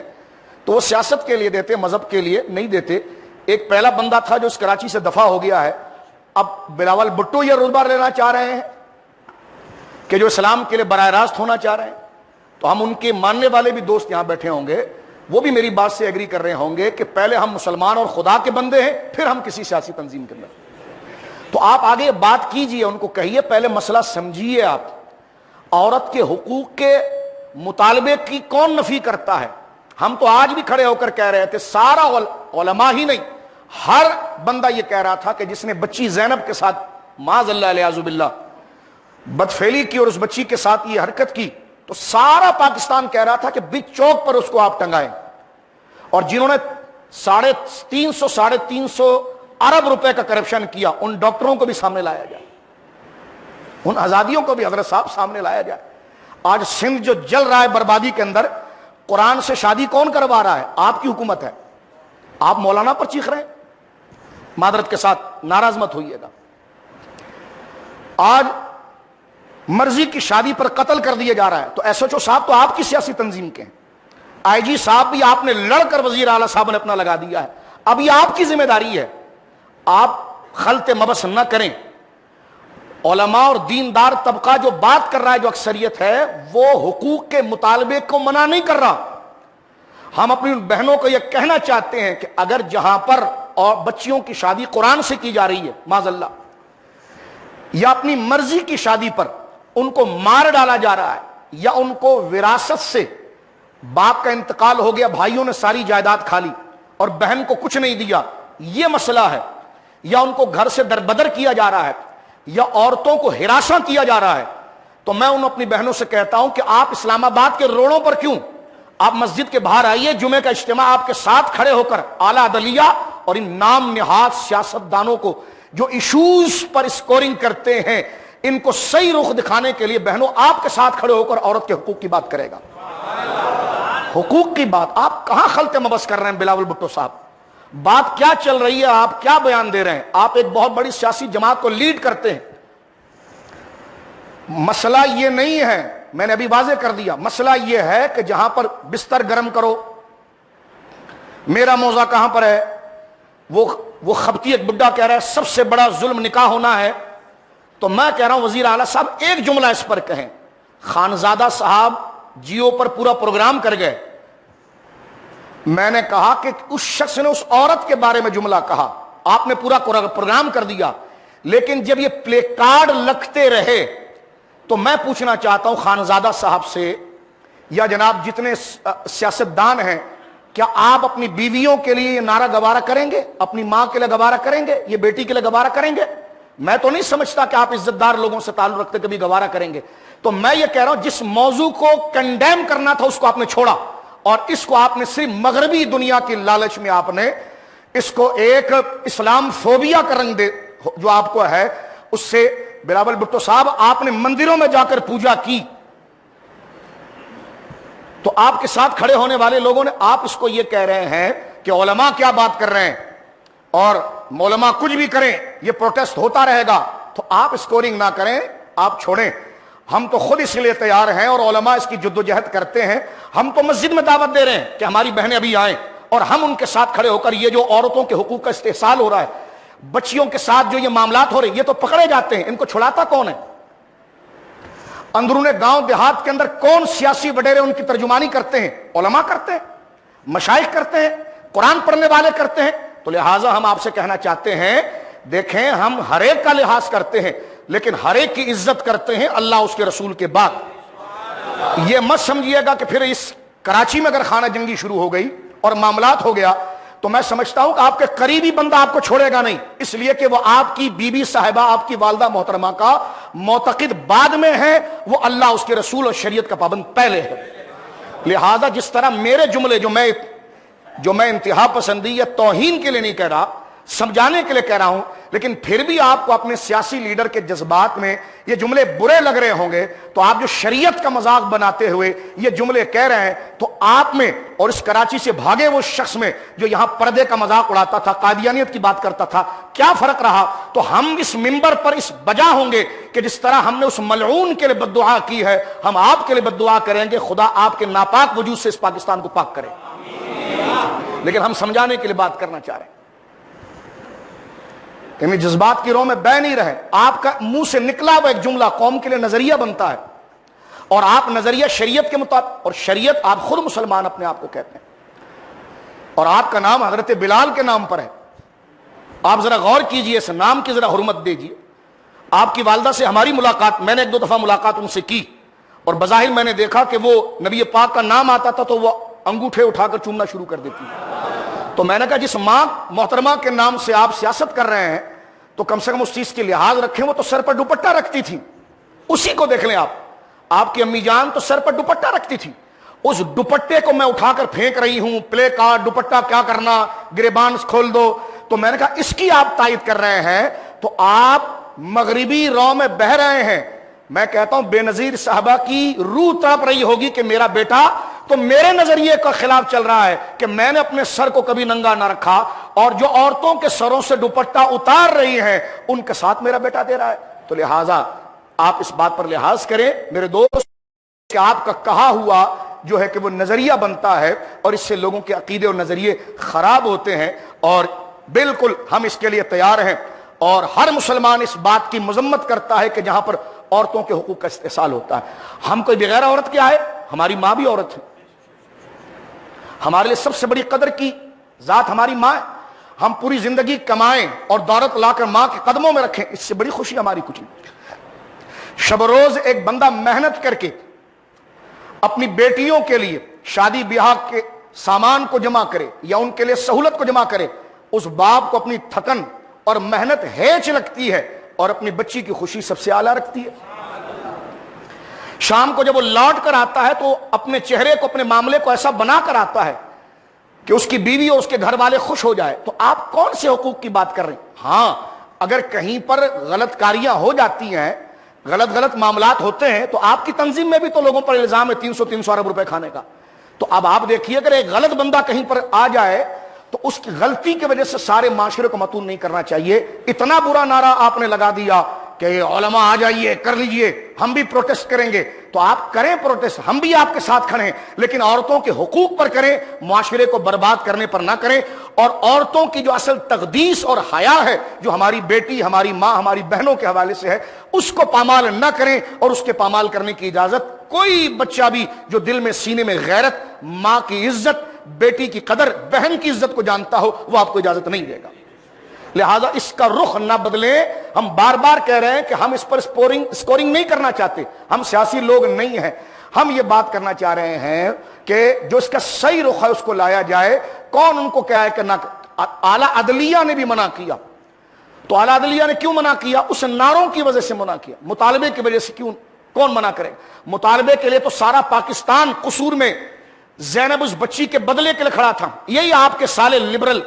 تو وہ سیاست کے لیے دیتے، مذہب کے لیے نہیں دیتے۔ ایک پہلا بندہ تھا جو اس کراچی سے دفع ہو گیا ہے، اب بلاول بھٹو یہ رتبہ لینا چاہ رہے ہیں کہ جو اسلام کے لیے براہ راست ہونا چاہ رہے ہیں، تو ہم ان کے ماننے والے بھی دوست یہاں بیٹھے ہوں گے، وہ بھی میری بات سے ایگری کر رہے ہوں گے کہ پہلے ہم مسلمان اور خدا کے بندے ہیں، پھر ہم کسی سیاسی تنظیم کے اندر۔ تو آپ آگے بات کیجئے، ان کو کہیے پہلے مسئلہ سمجھیے۔ آپ عورت کے حقوق کے مطالبے کی کون نفی کرتا ہے؟ ہم تو آج بھی کھڑے ہو کر کہہ رہے تھے، سارا علماء ہی نہیں، ہر بندہ یہ کہہ رہا تھا کہ جس نے بچی زینب کے ساتھ معاذ اللہ علیہ باللہ بدفعلی کی اور اس بچی کے ساتھ یہ حرکت کی، تو سارا پاکستان کہہ رہا تھا کہ بچ چوک پر اس کو آپ ٹنگائیں، اور جنہوں نے 350 ارب روپے کا کرپشن کیا ان ڈاکٹروں کو بھی سامنے لایا جائے، ان آزادیوں کو بھی حضرت صاحب سامنے لایا جائے۔ آج سندھ جو جل رہا ہے بربادی کے اندر، قرآن سے شادی کون کروا رہا ہے؟ آپ کی حکومت ہے۔ آپ مولانا پر چیخ رہے ہیں، معذرت کے ساتھ ناراض مت ہوئیے گا۔ آج مرضی کی شادی پر قتل کر دیا جا رہا ہے، تو ایس ایچ او صاحب تو آپ کی سیاسی تنظیم کے ہیں، آئی جی صاحب بھی آپ نے لڑ کر وزیر اعلیٰ صاحب نے اپنا لگا دیا ہے، اب یہ آپ کی ذمہ داری ہے، آپ خلط مبس نہ کریں۔ علماء اور دیندار طبقہ جو بات کر رہا ہے، جو اکثریت ہے، وہ حقوق کے مطالبے کو منع نہیں کر رہا. ہم اپنی بہنوں کو یہ کہنا چاہتے ہیں کہ اگر جہاں پر اور بچیوں کی شادی قرآن سے کی جا رہی ہے معاذ اللہ، یا اپنی مرضی کی شادی پر ان کو مار ڈالا جا رہا ہے، یا ان کو وراثت سے باپ کا انتقال ہو گیا، بھائیوں نے ساری جائیداد کھا لی اور بہن کو کچھ نہیں دیا، یہ مسئلہ ہے، یا ان کو گھر سے دربدر کیا جا رہا ہے، یا عورتوں کو ہراساں کیا جا رہا ہے، تو میں ان اپنی بہنوں سے کہتا ہوں کہ آپ اسلام آباد کے روڑوں پر کیوں، آپ مسجد کے باہر آئیے، جمعے کا اجتماع آپ کے ساتھ کھڑے ہو کر اعلیٰ عدلیہ اور ان نام نہاد سیاست دانوں کو جو ایشوز پر اسکورنگ کرتے ہیں، ان کو صحیح رخ دکھانے کے لیے بہنوں آپ کے ساتھ کھڑے ہو کر عورت کے حقوق کی بات کرے گا. حقوق کی بات آپ کہاں خلط مبس کر رہے ہیں بلاول بھٹو صاحب؟ بات کیا چل رہی ہے؟ آپ کیا بیان دے رہے ہیں؟ آپ ایک بہت بڑی سیاسی جماعت کو لیڈ کرتے ہیں. مسئلہ یہ نہیں ہے، میں نے ابھی واضح کر دیا، مسئلہ یہ ہے کہ جہاں پر بستر گرم کرو، میرا موضع کہاں پر ہے؟ وہ خبتی ایک بڈھا کہہ رہا ہے سب سے بڑا ظلم نکاح ہونا ہے، تو میں کہہ رہا ہوں وزیر اعلیٰ صاحب ایک جملہ اس پر کہیں. خانزادہ صاحب جیو پر پورا پروگرام کر گئے، میں نے کہا کہ اس شخص نے اس عورت کے بارے میں جملہ کہا، آپ نے پورا پروگرام کر دیا، لیکن جب یہ پلے کارڈ لگتے رہے تو میں پوچھنا چاہتا ہوں خانزادہ صاحب سے یا جناب جتنے سیاستدان ہیں، کیا آپ اپنی بیویوں کے لیے یہ نعرہ گوارا کریں گے؟ اپنی ماں کے لیے گوارا کریں گے؟ یہ بیٹی کے لیے گوارا کریں گے؟ میں تو نہیں سمجھتا کہ آپ عزت دار لوگوں سے تعلق رکھتے کبھی گوارا کریں گے. تو میں یہ کہہ رہا ہوں جس موضوع کو کنڈیم کرنا تھا اس کو آپ نے چھوڑا، اور اس کو آپ نے صرف مغربی دنیا کی لالچ میں آپ نے اس کو ایک اسلام فوبیا کا رنگ دے جو آپ کو ہے اس سے. بلاول بھٹو صاحب آپ نے مندروں میں جا کر پوجا کی تو آپ کے ساتھ کھڑے ہونے والے لوگوں نے آپ اس کو یہ کہہ رہے ہیں کہ علماء کیا بات کر رہے ہیں اور علماء کچھ بھی کریں یہ پروٹیسٹ ہوتا رہے گا. تو آپ اسکورنگ نہ کریں، آپ چھوڑیں. ہم تو خود اس لیے تیار ہیں اور علماء اس کی جدوجہد کرتے ہیں. ہم تو مسجد میں دعوت دے رہے ہیں کہ ہماری بہنیں ابھی آئیں اور ہم ان کے ساتھ کھڑے ہو کر یہ جو عورتوں کے حقوق کا استحصال ہو رہا ہے، بچیوں کے ساتھ جو یہ معاملات ہو رہے ہیں، یہ تو پکڑے جاتے ہیں، ان کو چھڑاتا کون ہے؟ اندرون گاؤں دیہات کے اندر کون سیاسی وڈیرے ان کی ترجمانی کرتے ہیں؟ علماء کرتے ہیں، مشائخ کرتے ہیں، قرآن پڑھنے والے کرتے ہیں. تو لہٰذا ہم آپ سے کہنا چاہتے ہیں دیکھیں ہم ہر ایک کا لحاظ کرتے ہیں لیکن ہر ایک کی عزت کرتے ہیں اللہ اس کے رسول کے بعد. یہ مت سمجھیے گا کہ پھر اس کراچی میں اگر خانہ جنگی شروع ہو گئی اور معاملات ہو گیا تو میں سمجھتا ہوں کہ آپ کے قریبی بندہ آپ کو چھوڑے گا نہیں، اس لیے کہ وہ آپ کی بی بی صاحبہ، آپ کی والدہ محترمہ کا معتقد بعد میں ہے، وہ اللہ اس کے رسول اور شریعت کا پابند پہلے ہے. لہذا جس طرح میرے جملے جو میں انتہا پسندی یا توہین کے لیے نہیں کہہ رہا، سمجھانے کے لیے کہہ رہا ہوں، لیکن پھر بھی آپ کو اپنے سیاسی لیڈر کے جذبات میں یہ جملے برے لگ رہے ہوں گے تو آپ جو شریعت کا مذاق بناتے ہوئے یہ جملے کہہ رہے ہیں تو آپ میں اور اس کراچی سے بھاگے وہ شخص میں جو یہاں پردے کا مذاق اڑاتا تھا، قادیانیت کی بات کرتا تھا، کیا فرق رہا؟ تو ہم اس منبر پر اس بجا ہوں گے کہ جس طرح ہم نے اس ملعون کے لیے بددعا کی ہے ہم آپ کے لیے بددعا کریں گے، خدا آپ کے ناپاک وجود سے اس پاکستان کو پاک کرے. لیکن ہم سمجھانے کے لیے بات کرنا چاہ رہے ہیں کہ جذبات کی رو میں بہ نہیں رہے. آپ کا منہ سے نکلا ہوا ایک جملہ قوم کے لیے نظریہ بنتا ہے اور آپ نظریہ شریعت کے مطابق، اور شریعت آپ خود مسلمان اپنے آپ کو کہتے ہیں اور آپ کا نام حضرت بلال کے نام پر ہے. آپ ذرا غور کیجئے، اس نام کی ذرا حرمت دیجئے. آپ کی والدہ سے ہماری ملاقات، میں نے ایک دو دفعہ ملاقات ان سے کی اور بظاہر میں نے دیکھا کہ وہ نبی پاک کا نام آتا تھا تو وہ انگوٹھے اٹھا کر چومنا شروع کر دیتی. تو میں نے کہا جس ماں محترمہ کے نام سے آپ سیاست کر رہے ہیں تو کم سے کم اس چیز کی لحاظ رکھیں. وہ تو سر پر دوپٹہ رکھتی تھی، اسی کو دیکھ لیں. آپ کی امی جان تو سر پر دوپٹہ رکھتی تھی، اس دوپٹے کو میں اٹھا کر پھینک رہی ہوں. پلے کارڈ دوپٹہ کیا کرنا، گریبان کھول دو. تو میں نے کہا اس کی آپ تائید کر رہے ہیں تو آپ مغربی رو میں بہ رہے ہیں. میں کہتا ہوں بے نظیر صاحبہ کی روح تڑپ رہی ہوگی کہ میرا بیٹا تو میرے نظریے کا خلاف چل رہا ہے کہ میں نے اپنے سر کو کبھی ننگا نہ رکھا اور جو عورتوں کے سروں سے دوپٹہ اتار رہی ہیں ان کے ساتھ میرا بیٹا دے رہا ہے. تو لہٰذا آپ اس بات پر لحاظ کریں میرے دوست کہ آپ کا کہا ہوا جو ہے کہ وہ نظریہ بنتا ہے اور اس سے لوگوں کے عقیدے اور نظریے خراب ہوتے ہیں. اور بالکل ہم اس کے لیے تیار ہیں. اور ہر مسلمان اس بات کی مذمت کرتا ہے کہ جہاں پر عورتوں کے حقوق کا استحصال ہوتا ہے۔ ہم کوئی بغیر عورت کیا ہے؟ ہماری ماں بھی عورت ہے، ہمارے لیے سب سے بڑی قدر کی ذات ہماری ماں ہے۔ ہم پوری زندگی کمائیں اور دولت لا کر ماں کے قدموں میں رکھیں، اس سے بڑی خوشی ہماری کچھ نہیں۔ شب روز ایک بندہ محنت کر کے اپنی بیٹیوں کے لیے شادی بیاہ کے سامان کو جمع کرے یا ان کے لیے سہولت کو جمع کرے، اس باپ کو اپنی تھکن اور محنت ہیچ لگتی ہے اور اپنی بچی کی خوشی سب سے اعلیٰ رکھتی ہے۔ شام کو جب وہ لوٹ کر آتا ہے تو اپنے چہرے کو، اپنے معاملے کو ایسا بنا کر آتا ہے کہ اس کی بیوی اور اس کے گھر والے خوش ہو جائے۔ تو آپ کون سے حقوق کی بات کر رہے ہیں؟ ہاں، اگر کہیں پر غلط کاریاں ہو جاتی ہیں، غلط معاملات ہوتے ہیں، تو آپ کی تنظیم میں بھی تو لوگوں پر الزام ہے 300 ارب روپے کھانے کا۔ تو اب آپ دیکھیے، اگر ایک غلط بندہ کہیں پر آ جائے تو اس کی غلطی کی وجہ سے سارے معاشرے کو متون نہیں کرنا چاہیے۔ اتنا برا نعرہ آپ نے لگا دیا کہ علماء آ جائیے، کر لیجئے، ہم بھی پروٹیسٹ کریں گے، تو آپ کریں پروٹیسٹ، ہم بھی آپ کے ساتھ کھڑے ہیں، لیکن عورتوں کے حقوق پر کریں، معاشرے کو برباد کرنے پر نہ کریں۔ اور عورتوں کی جو اصل تقدیس اور حیا ہے، جو ہماری بیٹی، ہماری ماں، ہماری بہنوں کے حوالے سے ہے، اس کو پامال نہ کریں، اور اس کے پامال کرنے کی اجازت کوئی بچہ بھی جو دل میں، سینے میں غیرت، ماں کی عزت، بیٹی کی قدر، بہن کی عزت کو جانتا ہو، وہ آپ کو اجازت نہیں دے گا۔ لہذا اس کا رخ نہ بدلیں۔ ہم بار بار کہہ رہے ہیں کہ ہم اس پر سکورنگ نہیں کرنا چاہتے، ہم سیاسی لوگ نہیں ہیں، ہم یہ بات کرنا چاہ رہے ہیں کہ جو اس کا صحیح رخ ہے اس کو لایا جائے۔ کون ان کو کیا ہے کہ نہ، اعلیٰ عدلیہ نے بھی منع کیا، تو اعلیٰ عدلیہ نے کیوں منع کیا؟ اس نعروں کی وجہ سے منع کیا، مطالبے کی وجہ سے کیوں؟ کون منع کرے؟ مطالبے کے لیے تو سارا پاکستان قصور میں زینب اس بچی کے بدلے کے لیے کھڑا تھا۔ یہی آپ کے سالے لبرل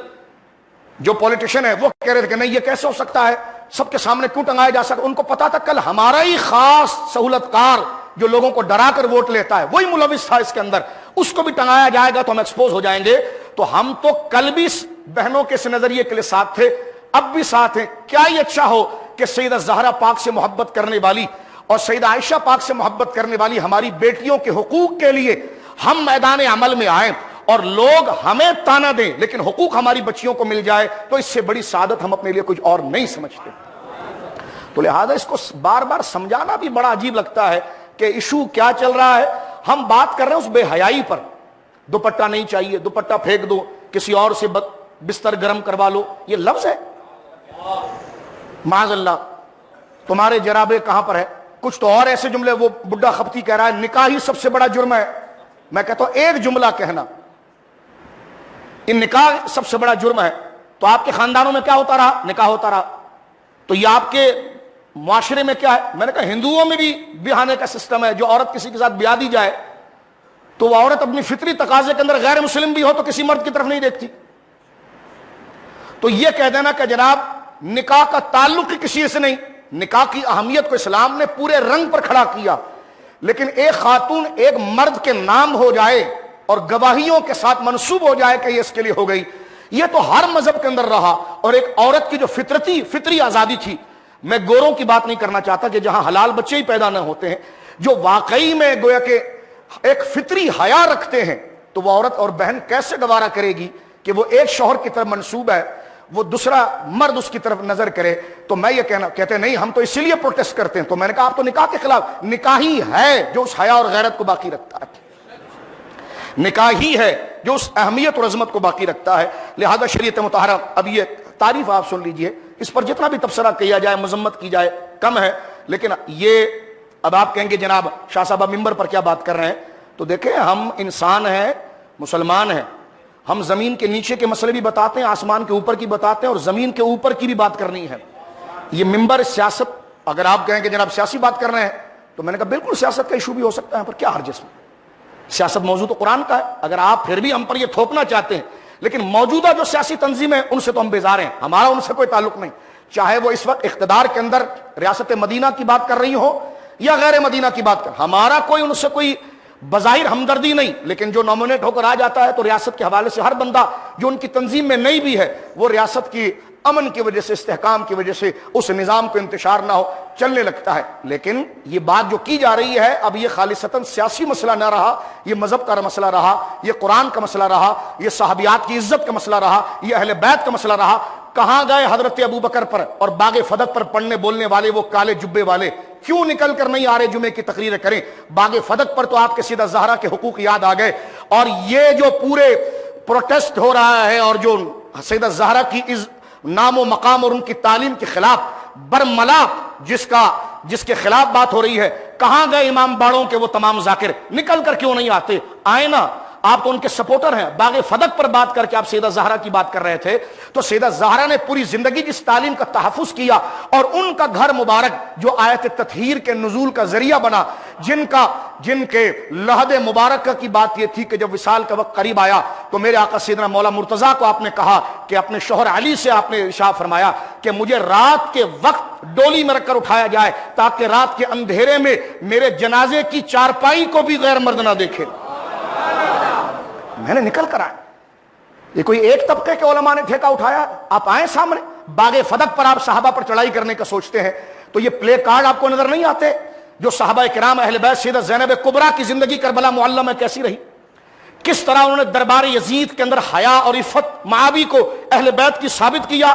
جو پولیٹیشن ہے وہ کہہ رہے تھے کہ نہیں، یہ کیسے ہو سکتا ہے، سب کے سامنے کیوں ٹنگایا جا سکتا؟ ان کو پتا تھا کل ہمارا ہی خاص سہولت کار جو لوگوں کو ڈرا کر ووٹ لیتا ہے وہی ملوث تھا اس کے اندر، اس کو بھی ٹنگایا جائے گا تو ہم ایکسپوز ہو جائیں گے۔ تو ہم تو کل بھی بہنوں کے اس نظریے کے لیے ساتھ تھے، اب بھی ساتھ ہیں۔ کیا یہ اچھا ہو کہ سیدہ زہرا پاک سے محبت کرنے والی اور سیدہ عائشہ پاک سے محبت کرنے والی ہماری بیٹیوں کے حقوق کے لیے ہم میدان عمل میں آئیں اور لوگ ہمیں تانا دیں، لیکن حقوق ہماری بچیوں کو مل جائے؟ تو اس سے بڑی سعادت ہم اپنے لیے کچھ اور نہیں سمجھتے۔ تو لہذا اس کو بار بار سمجھانا بھی بڑا عجیب لگتا ہے کہ ایشو کیا چل رہا ہے۔ ہم بات کر رہے ہیں اس بے حیائی پر، دوپٹہ نہیں چاہیے، دوپٹہ پھینک دو، کسی اور سے بستر گرم کروا لو، یہ لفظ ہے؟ معاذ اللہ، تمہارے جرابے کہاں پر ہے؟ کچھ تو اور ایسے جملے، وہ بڈھا خپتی کہہ رہا ہے نکاح ہی سب سے بڑا جرم ہے۔ میں کہتا ہوں ایک جملہ کہنا، نکاح سب سے بڑا جرم ہے، تو آپ کے خاندانوں میں کیا ہوتا رہا؟ نکاح ہوتا رہا۔ تو یہ آپ کے معاشرے میں کیا ہے؟ میں نے کہا ہندوؤں میں بھی بیاہنے کا سسٹم ہے، جو عورت کسی کے ساتھ بیاہ دی جائے تو وہ عورت اپنی فطری تقاضے کے اندر غیر مسلم بھی ہو تو کسی مرد کی طرف نہیں دیکھتی۔ تو یہ کہہ دینا کہ جناب نکاح کا تعلق ہی کسی سے نہیں، نکاح کی اہمیت کو اسلام نے پورے رنگ پر کھڑا کیا، لیکن ایک خاتون ایک مرد کے نام ہو جائے اور گواہیوں کے ساتھ منسوب ہو جائے کہ یہ اس کے لیے ہو گئی، یہ تو ہر مذہب کے اندر رہا۔ اور ایک عورت کی جو فطری آزادی تھی، میں گوروں کی بات نہیں کرنا چاہتا کہ جہاں حلال بچے ہی پیدا نہ ہوتے ہیں، جو واقعی میں گویا کہ ایک فطری حیا رکھتے ہیں، تو وہ عورت اور بہن کیسے گوارا کرے گی کہ وہ ایک شوہر کی طرف منسوب ہے، وہ دوسرا مرد اس کی طرف نظر کرے؟ تو میں یہ کہتے ہیں نہیں ہم تو اسی لیے پروٹیسٹ کرتے ہیں۔ تو میں نے کہا آپ تو نکاح کے خلاف، نکاح ہی ہے جو اس حیا اور غیرت کو باقی رکھتا ہے، نکاح ہی ہے جو اس اہمیت اور عظمت کو باقی رکھتا ہے۔ لہذا شریعت مطہرہ، اب یہ تعریف آپ سن لیجئے، اس پر جتنا بھی تبصرہ کیا جائے، مذمت کی جائے، کم ہے، لیکن یہ اب آپ کہیں گے جناب شاہ صاحب ممبر پر کیا بات کر رہے ہیں؟ تو دیکھیں ہم انسان ہیں، مسلمان ہیں، ہم زمین کے نیچے کے مسئلے بھی بتاتے ہیں، آسمان کے اوپر کی بتاتے ہیں، اور زمین کے اوپر کی بھی بات کرنی ہے۔ یہ ممبر سیاست، اگر آپ کہیں کہ جناب سیاسی بات کر رہے ہیں تو میں نے کہا بالکل سیاست کا ایشو بھی ہو سکتا ہے، پر کیا حرج اس میں؟ سیاست موضوع تو قرآن کا ہے، اگر آپ پھر بھی ہم پر یہ تھوپنا چاہتے ہیں، لیکن موجودہ جو سیاسی تنظیمیں ان سے تو ہم بیزار ہیں، ہمارا ان سے کوئی تعلق نہیں، چاہے وہ اس وقت اقتدار کے اندر ریاست مدینہ کی بات کر رہی ہو یا غیر مدینہ کی بات کر، ہمارا کوئی ان سے کوئی بظاہر ہمدردی نہیں، لیکن جو نامنیٹ ہو کر آ جاتا ہے تو ریاست کے حوالے سے ہر بندہ جو ان کی تنظیم میں نہیں بھی ہے، وہ ریاست کی امن کی وجہ سے، استحکام کی وجہ سے، اس نظام کو انتشار نہ ہو، چلنے لگتا ہے۔ لیکن یہ بات جو کی جا رہی ہے اب، یہ خالصتاً سیاسی مسئلہ نہ رہا، یہ مذہب کا مسئلہ رہا، یہ قرآن کا مسئلہ رہا، یہ صحابیات کی عزت کا مسئلہ رہا، یہ اہل بیت کا مسئلہ رہا۔ کہاں گئے حضرت ابو بکر پر اور باغ فدق پر پڑھنے بولنے والے وہ کالے جبے والے؟ کیوں نکل کر نہیں آ رہے جمعے کی تقریر کریں؟ باغ فدق پر تو آپ کے سیدہ زہرا کے حقوق یاد آ گئے، اور یہ جو پورے پروٹیسٹ ہو رہا ہے اور جو سیدہ زہرا کی اس نام و مقام اور ان کی تعلیم کے خلاف برملا جس کے خلاف بات ہو رہی ہے، کہاں گئے امام باڑوں کے وہ تمام ذاکر؟ نکل کر کیوں نہیں آتے؟ آئے نا، آپ تو ان کے سپورٹر ہیں۔ باغ فدق پر بات کر کے آپ سیدہ زہرا کی بات کر رہے تھے، تو سیدہ زہرا نے پوری زندگی جس تعلیم کا تحفظ کیا اور ان کا گھر مبارک جو آیت تطہیر کے نزول کا ذریعہ بنا، جن کے لحد مبارکہ کی بات یہ تھی کہ جب وصال کا وقت قریب آیا تو میرے آقا سیدنا مولا مرتضیٰ کو آپ نے کہا کہ اپنے شوہر علی سے آپ نے ارشاد فرمایا کہ مجھے رات کے وقت ڈولی میں رکھ کر اٹھایا جائے تاکہ رات کے اندھیرے میں میرے جنازے کی چارپائی کو بھی غیر مرد نہ دیکھے۔ میں نے نکل کر آئے، یہ کوئی ایک طبقے کے علماء نے ٹھیکہ اٹھایا؟ آپ آئیں سامنے، باغ فدق پر آپ صحابہ پر چڑھائی کرنے کا سوچتے ہیں تو یہ پلے کارڈ آپ کو نظر نہیں آتے جو صحابہ کرام اہل بیت سیدہ زینب کبریٰ کی زندگی کربلا معلی میں کیسی رہی، کس طرح انہوں نے دربار یزید کے اندر حیا اور عفت معابی کو اہل بیت کی ثابت کیا؟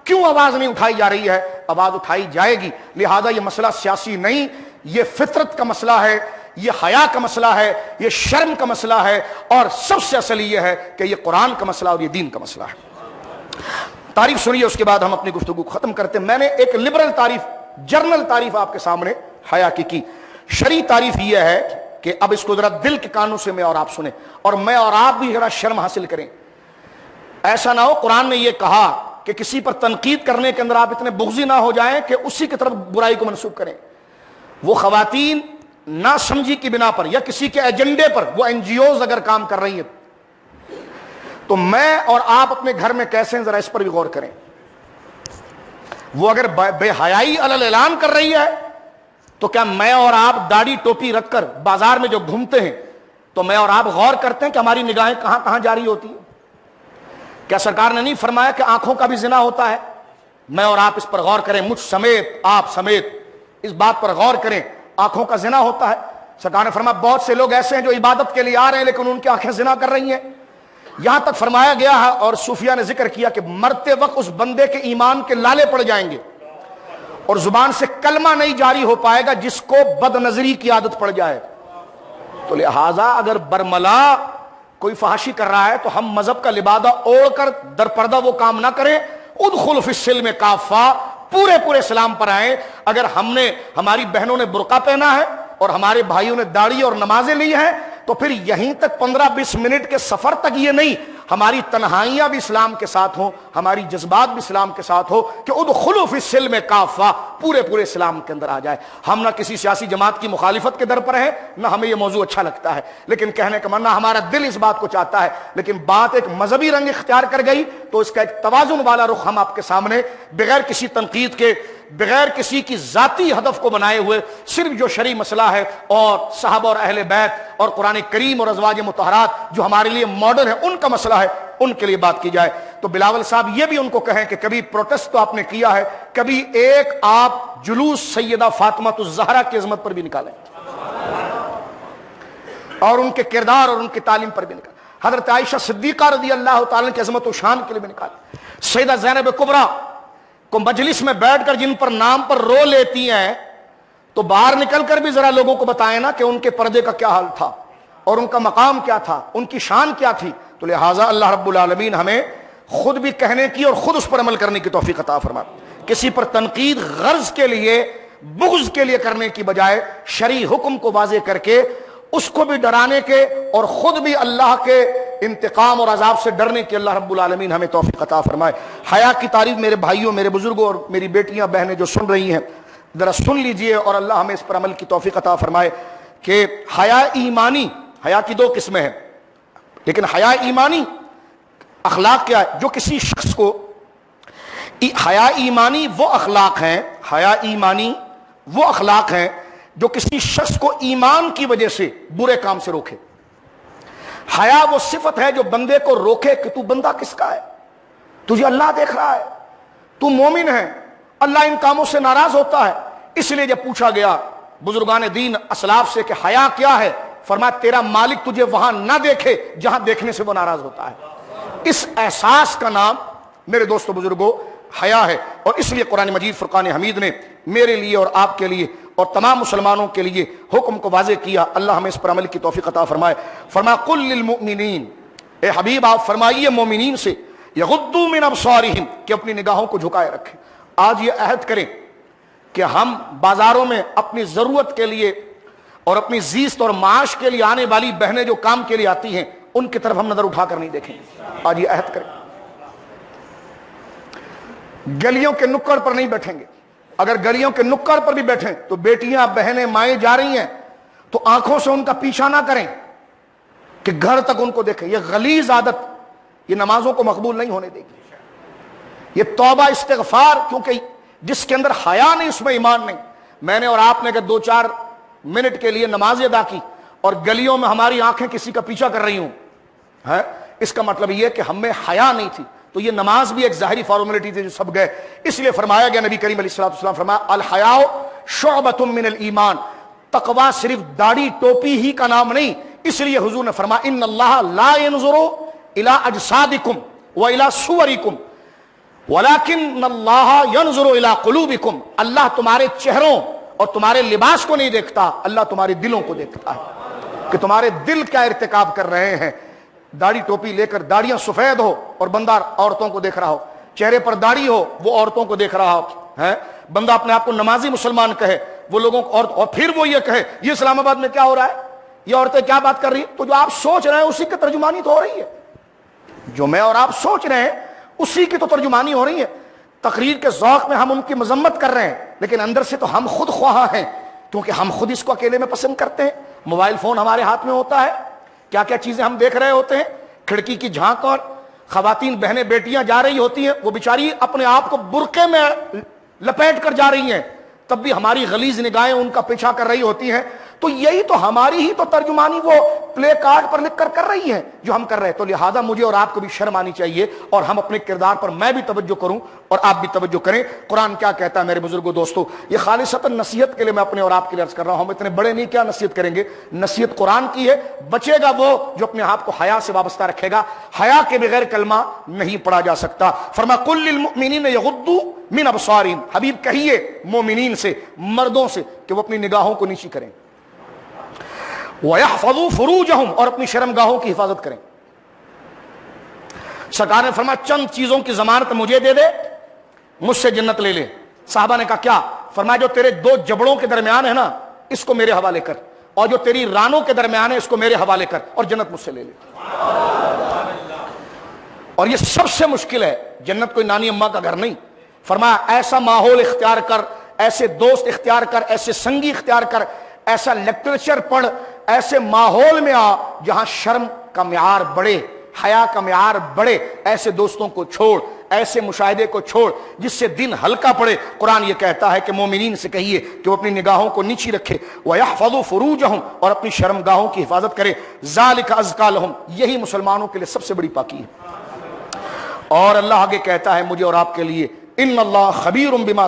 کیوں آواز نہیں اٹھائی جا رہی ہے؟ آواز اٹھائی جائے گی۔ لہذا یہ مسئلہ سیاسی نہیں، یہ فطرت کا مسئلہ ہے، یہ حیا کا مسئلہ ہے، یہ شرم کا مسئلہ ہے، اور سب سے اصل یہ ہے کہ یہ قرآن کا مسئلہ اور یہ دین کا مسئلہ ہے۔ تعریف سنیے، اس کے بعد ہم اپنی گفتگو کو ختم کرتے ہیں۔ میں نے ایک لبرل تعریف، جرنل تعریف آپ کے سامنے حیا کی شرعی تعریف یہ ہے کہ اب اس کو ذرا دل کے کانوں سے میں اور آپ سنیں، اور میں اور آپ بھی ذرا شرم حاصل کریں۔ ایسا نہ ہو قرآن نے یہ کہا کہ کسی پر تنقید کرنے کے اندر آپ اتنے بغضی نہ ہو جائیں کہ اسی کی طرف برائی کو منسوخ کریں۔ وہ خواتین نہ سمجھی کی بنا پر یا کسی کے ایجنڈے پر وہ این جی اوز اگر کام کر رہی ہیں تو میں اور آپ اپنے گھر میں کیسے ہیں ذرا اس پر بھی غور کریں۔ وہ اگر بے حیائی علی اعلان کر رہی ہے تو کیا میں اور آپ داڑھی ٹوپی رکھ کر بازار میں جو گھومتے ہیں تو میں اور آپ غور کرتے ہیں کہ ہماری نگاہیں کہاں کہاں جاری ہوتی ہیں؟ کیا سرکار نے نہیں فرمایا کہ آنکھوں کا بھی زنا ہوتا ہے؟ میں اور آپ اس پر غور کریں، مجھ سمیت آپ سمیت اس بات پر غور کریں، آنکھوں کا زنا ہوتا ہے۔ سرکار نے فرمایا بہت سے لوگ ایسے ہیں جو عبادت کے لیے آ رہے ہیں لیکن ان کی آنکھیں زنا کر رہی ہیں۔ یہاں تک فرمایا گیا ہے اور صوفیہ نے ذکر کیا کہ مرتے وقت اس بندے کے ایمان کے لالے پڑ جائیں گے اور زبان سے کلمہ نہیں جاری ہو پائے گا جس کو بد نظری کی عادت پڑ جائے۔ تو لہٰذا اگر برملا کوئی فحاشی کر رہا ہے تو ہم مذہب کا لبادہ اوڑھ کر در پردہ وہ کام نہ کریں۔ ادخل فی السلم کافہ، پورے اسلام پر آئیں۔ اگر ہماری بہنوں نے برقع پہنا ہے اور ہمارے بھائیوں نے داڑھی اور نمازیں لی ہیں تو پھر یہیں تک 15-20 منٹ کے سفر تک یہ نہیں، ہماری تنہائیاں بھی اسلام کے ساتھ ہوں، ہماری جذبات بھی اسلام کے ساتھ ہو کہ ادخلوا فی السلم کافہ، پورے اسلام کے اندر آ جائے۔ ہم نہ کسی سیاسی جماعت کی مخالفت کے در پر ہیں، نہ ہمیں یہ موضوع اچھا لگتا ہے، لیکن کہنے کا معنی ہمارا دل اس بات کو چاہتا ہے، لیکن بات ایک مذہبی رنگ اختیار کر گئی تو اس کا ایک توازن والا رخ ہم آپ کے سامنے بغیر کسی تنقید کے، بغیر کسی کی ذاتی ہدف کو بنائے ہوئے، صرف جو شرعی مسئلہ ہے اور صحابہ اور اہل بیت اور قرآن کریم اور ازواج مطہرات جو ہمارے لیے ماڈرن ہے ان کا مسئلہ ہے، ان کے لیے بات کی جائے۔ تو بلاول صاحب یہ بھی ان کو کہیں کہ کبھی پروٹیسٹ تو آپ نے کیا ہے، کبھی ایک آپ جلوس سیدہ فاطمہ الزہرا کی عظمت پر بھی نکالیں اور ان کے کردار اور ان کی تعلیم پر بھی نکالیں، حضرت عائشہ صدیقہ رضی اللہ تعالیٰ کی عظمت و شان کے لیے بھی نکالیں، سیدہ زینب کبریٰ کو مجلس میں بیٹھ کر جن پر نام پر رو لیتی ہیں تو باہر نکل کر بھی ذرا لوگوں کو بتائیں نا کہ ان کے پردے کا کیا حال تھا اور ان کا مقام کیا تھا، ان کی شان کیا تھی۔ تو لہٰذا اللہ رب العالمین ہمیں خود بھی کہنے کی اور خود اس پر عمل کرنے کی توفیق عطا فرمائے۔ کسی پر تنقید غرض کے لیے، بغض کے لیے کرنے کی بجائے شرعی حکم کو واضح کر کے اس کو بھی ڈرانے کے اور خود بھی اللہ کے انتقام اور عذاب سے ڈرنے کی اللہ رب العالمین ہمیں توفیق عطا فرمائے۔ حیا کی تعریف میرے بھائیوں، میرے بزرگوں اور میری بیٹیاں بہنیں جو سن رہی ہیں ذرا سن لیجئے اور اللہ ہمیں اس پر عمل کی توفیق عطا فرمائے کہ حیا ایمانی، حیا کی 2 قسمیں ہیں، لیکن حیا ایمانی اخلاق کیا ہے؟ جو کسی شخص کو حیا ایمانی وہ اخلاق ہیں، حیا ایمانی وہ اخلاق ہیں جو کسی شخص کو ایمان کی وجہ سے برے کام سے روکے۔ حیا وہ صفت ہے جو بندے کو روکے کہ تو بندہ کس کا ہے، تجھے اللہ دیکھ رہا ہے، تو مومن ہے، اللہ ان کاموں سے ناراض ہوتا ہے۔ اس لیے جب پوچھا گیا بزرگان دین اسلاف سے کہ حیا کیا ہے، فرمایا تیرا مالک تجھے وہاں نہ دیکھے جہاں دیکھنے سے وہ ناراض ہوتا ہے۔ اس احساس کا نام میرے دوستو بزرگوں حیا ہے، اور اس لیے قرآن مجید فرقان حمید نے میرے لیے اور آپ کے لیے اور تمام مسلمانوں کے لیے حکم کو واضح کیا۔ اللہ ہمیں اس پر عمل کی توفیق عطا فرمائے۔ فرمایا قل للمؤمنین، اے حبیب آپ فرمائیے مومنین سے، یغضوا من ابصارہم، کہ اپنی نگاہوں کو جھکائے رکھیں۔ آج یہ عہد کریں کہ ہم بازاروں میں اپنی ضرورت کے لیے اور اپنی زیست اور معاش کے لیے آنے والی بہنیں جو کام کے لیے آتی ہیں ان کی طرف ہم نظر اٹھا کر نہیں دیکھیں گے۔ آج یہ عہد کریں، گلیوں کے نکڑ پر نہیں بیٹھیں گے۔ اگر گلیوں کے نکڑ پر بھی بیٹھیں تو بیٹیاں بہنیں مائیں جا رہی ہیں تو آنکھوں سے ان کا پیچھا نہ کریں کہ گھر تک ان کو دیکھیں۔ یہ غلیظ عادت یہ نمازوں کو مقبول نہیں ہونے دے گی۔ یہ توبہ استغفار، کیونکہ جس کے اندر حیا نہیں اس میں ایمان نہیں۔ میں نے اور آپ نے اگر 2-4 منٹ کے لیے نماز ادا کی اور گلیوں میں ہماری آنکھیں کسی کا پیچھا کر رہی ہوں، اس کا مطلب یہ کہ ہم میں حیا نہیں تھی۔ تو یہ نماز بھی ایک ظاہری فارمیلٹی تھی جو سب گئے۔ اس لیے فرمایا گیا، نبی کریم علیہ الصلوۃ والسلام فرمایا الحیاء شعبۃ من الایمان، تقوی صرف داڑھی ٹوپی ہی کا نام نہیں۔ اس لیے حضور نے فرمایا ان اللہ لا ينظر الى اجسادکم والى صورکم ولكن اللہ ينظر الى قلوبکم، اللہ تمہارے چہروں اور تمہارے لباس کو نہیں دیکھتا، اللہ تمہارے دلوں کو دیکھتا ہے کہ تمہارے دل کیا ارتکاب کر رہے ہیں۔ داڑھی ٹوپی لے کر داڑیاں سفید ہو اور بندہ عورتوں کو دیکھ رہا ہو، چہرے پر داڑھی ہو وہ عورتوں کو دیکھ رہا ہو، بندہ اپنے آپ کو نمازی مسلمان کہے وہ لوگوں کو، اور پھر وہ یہ کہے یہ اسلام آباد میں کیا ہو رہا ہے، یہ عورتیں کیا بات کر رہی ہیں۔ تو جو آپ سوچ رہے ہیں اسی کی ترجمانی تو ہو رہی ہے، جو میں اور آپ سوچ رہے ہیں اسی کی تو ترجمانی ہو رہی ہے۔ تقریر کے ذوق میں ہم ان کی مذمت کر رہے ہیں لیکن اندر سے تو ہم خود خواہاں ہیں، کیونکہ ہم خود اس کو اکیلے میں پسند کرتے ہیں۔ موبائل فون ہمارے ہاتھ میں ہوتا ہے، کیا کیا چیزیں ہم دیکھ رہے ہوتے ہیں، کھڑکی کی جھانک، اور خواتین بہنیں بیٹیاں جا رہی ہوتی ہیں وہ بیچاری اپنے آپ کو برقعے میں لپیٹ کر جا رہی ہیں، تب بھی ہماری غلیظ نگاہیں ان کا پیچھا کر رہی ہوتی ہیں۔ تو یہی تو ہماری ہی تو ترجمانی وہ پلے کارڈ پر لکھ کر رہی ہیں جو ہم کر رہے ہیں۔ تو لہٰذا مجھے اور آپ کو بھی شرم آنی چاہیے اور ہم اپنے کردار پر میں بھی توجہ کروں اور آپ بھی توجہ کریں۔ قرآن کیا کہتا ہے میرے بزرگوں دوستو، یہ خالصتاً نصیحت کے لیے میں اپنے اور آپ کے لیے عرض کر رہا ہوں، ہم اتنے بڑے نہیں کیا نصیحت کریں گے، نصیحت قرآن کی ہے۔ بچے گا وہ جو اپنے آپ کو حیا سے وابستہ رکھے گا، حیا کے بغیر کلمہ نہیں پڑھا جا سکتا۔ فرمایا قل للمؤمنین یغضوا من ابصارہم، حبیب کہیے مومنین سے، مردوں سے کہ وہ اپنی نگاہوں کو نیچی کریں، وَيَحْفَظُوا فُرُوجَهُمْ، اور اپنی شرمگاہوں کی حفاظت کریں۔ سرکار نے فرمایا چند چیزوں کی ضمانت مجھے دے دے مجھ سے جنت لے لے۔ صحابہ نے کہا کیا؟ فرمایا جو تیرے 2 جبڑوں کے درمیان ہے نا اس کو میرے حوالے کر، اور جو تیری رانوں کے درمیان ہے اس کو میرے حوالے کر، اور جنت مجھ سے لے لے۔ اور یہ سب سے مشکل ہے، جنت کوئی نانی اماں کا گھر نہیں۔ فرمایا ایسا ماحول اختیار کر، ایسے دوست اختیار کر، ایسے سنگی اختیار کر، ایسا لیکچر پڑھ، ایسے ماحول میں آ جہاں شرم کا معیار بڑھے، حیا کا معیار بڑھے۔ ایسے دوستوں کو چھوڑ، ایسے مشاہدے کو چھوڑ جس سے دن ہلکا پڑے۔ قرآن یہ کہتا ہے کہ مومنین سے کہیے کہ وہ اپنی نگاہوں کو نیچی رکھے، وَيَحْفَظُوا فُرُوجَهُمْ، اور اپنی شرمگاہوں کی حفاظت کرے۔ ذَلِكَ أَزْكَىٰ لَهُمْ، یہی مسلمانوں کے لیے سب سے بڑی پاکی ہے۔ اور اللہ آگے کہتا ہے مجھے اور آپ کے لیے إِنَّ اللَّهَ خَبِيرٌ بِمَا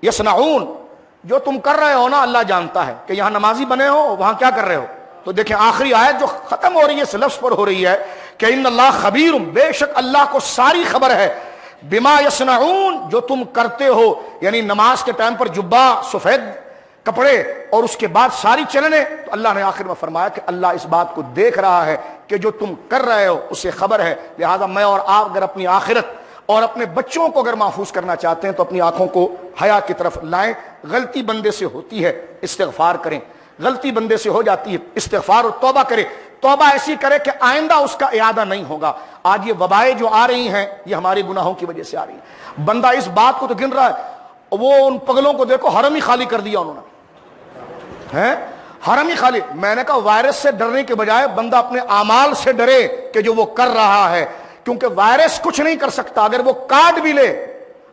يَصْنَعُونَ، جو تم کر رہے ہو نا اللہ جانتا ہے کہ یہاں نمازی بنے ہو وہاں کیا کر رہے ہو۔ تو دیکھیں آخری آیت جو ختم ہو رہی ہے اس لفظ پر ہو رہی ہے کہ ان اللہ خبیر، بے شک اللہ کو ساری خبر ہے، بما یصنعون، جو تم کرتے ہو، یعنی نماز کے ٹائم پر جبہ سفید کپڑے اور اس کے بعد ساری چلنے، تو اللہ نے آخر میں فرمایا کہ اللہ اس بات کو دیکھ رہا ہے کہ جو تم کر رہے ہو اسے خبر ہے۔ لہذا میں اور آپ اگر اپنی آخرت اور اپنے بچوں کو اگر محفوظ کرنا چاہتے ہیں تو اپنی آنکھوں کو حیا کی طرف لائیں۔ غلطی بندے سے ہوتی ہے استغفار کریں، غلطی بندے سے ہو جاتی ہے استغفار اور توبہ کرے، توبہ ایسی کرے کہ آئندہ اس کا اعادہ نہیں ہوگا۔ آج یہ وبائیں جو آ رہی ہیں یہ ہمارے گناہوں کی وجہ سے آ رہی ہیں۔ بندہ اس بات کو تو گن رہا ہے، وہ ان پگلوں کو دیکھو حرم ہی خالی کر دیا انہوں نے، حرم ہی خالی۔ میں نے کہا وائرس سے ڈرنے کے بجائے بندہ اپنے اعمال سے ڈرے کہ جو وہ کر رہا ہے، کیونکہ وائرس کچھ نہیں کر سکتا، اگر وہ کاٹ بھی لے،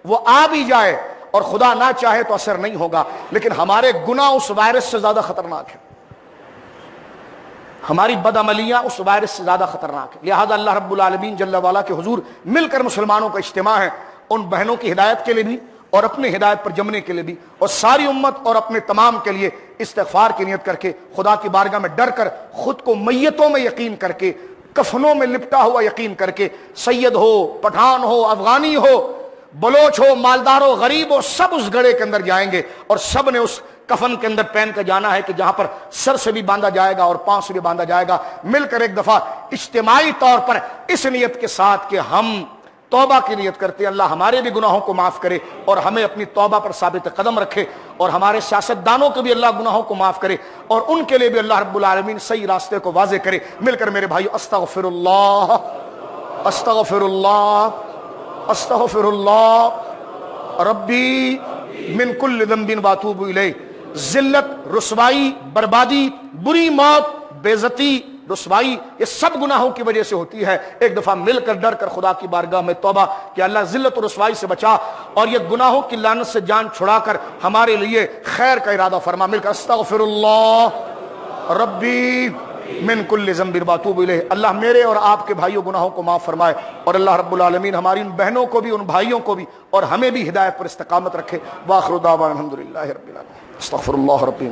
وہ آ بھی جائے اور خدا نہ چاہے تو اثر نہیں ہوگا، لیکن ہمارے گناہ اس وائرس سے زیادہ خطرناک ہیں، ہماری بدعملیاں اس وائرس سے زیادہ خطرناک ہیں۔ لہذا اللہ رب العالمین جل وعلا کے حضور مل کر مسلمانوں کا اجتماع ہے، ان بہنوں کی ہدایت کے لیے بھی اور اپنی ہدایت پر جمنے کے لیے بھی، اور ساری امت اور اپنے تمام کے لیے استغفار کی نیت کر کے، خدا کی بارگاہ میں ڈر کر، خود کو میتوں میں یقین کر کے کفنوں میں لپٹا ہوا یقین کر کے، سید ہو، پٹھان ہو، افغانی ہو، بلوچ ہو، مالدار ہو، غریب ہو، سب اس گڑھے کے اندر جائیں گے اور سب نے اس کفن کے اندر پہن کے جانا ہے کہ جہاں پر سر سے بھی باندھا جائے گا اور پاؤں سے بھی باندھا جائے گا، مل کر ایک دفعہ اجتماعی طور پر اس نیت کے ساتھ کہ ہم توبہ کی نیت کرتے ہیں، اللہ ہمارے بھی گناہوں کو معاف کرے اور ہمیں اپنی توبہ پر ثابت قدم رکھے، اور ہمارے سیاستدانوں کو بھی اللہ گناہوں کو معاف کرے اور ان کے لیے بھی اللہ رب العالمین صحیح راستے کو واضح کرے۔ مل کر میرے بھائیو استغفر اللہ استغفر اللہ استغفر اللہ ربی من کل ذنب واتوب الیہ۔ ذلت، رسوائی، بربادی، بری موت، بے عزتی، رسوائی، یہ سب گناہوں کی وجہ سے ہوتی ہے۔ ایک دفعہ مل کر ڈر کر خدا کی بارگاہ میں توبہ کہ اللہ ذلت و رسوائی سے بچا اور یہ گناہوں کی لعنت سے جان چھڑا کر ہمارے لیے خیر کا ارادہ فرما۔ مل کر استغفر اللہ ربی من کل ذنب واتوب الیہ۔ اللہ میرے اور آپ کے بھائیوں گناہوں کو معاف فرمائے اور اللہ رب العالمین ہماری ان بہنوں کو بھی، ان بھائیوں کو بھی اور ہمیں بھی ہدایت پر استقامت رکھے۔ وآخر دعوانا الحمدللہ رب العالمین۔ استغفر اللہ ربی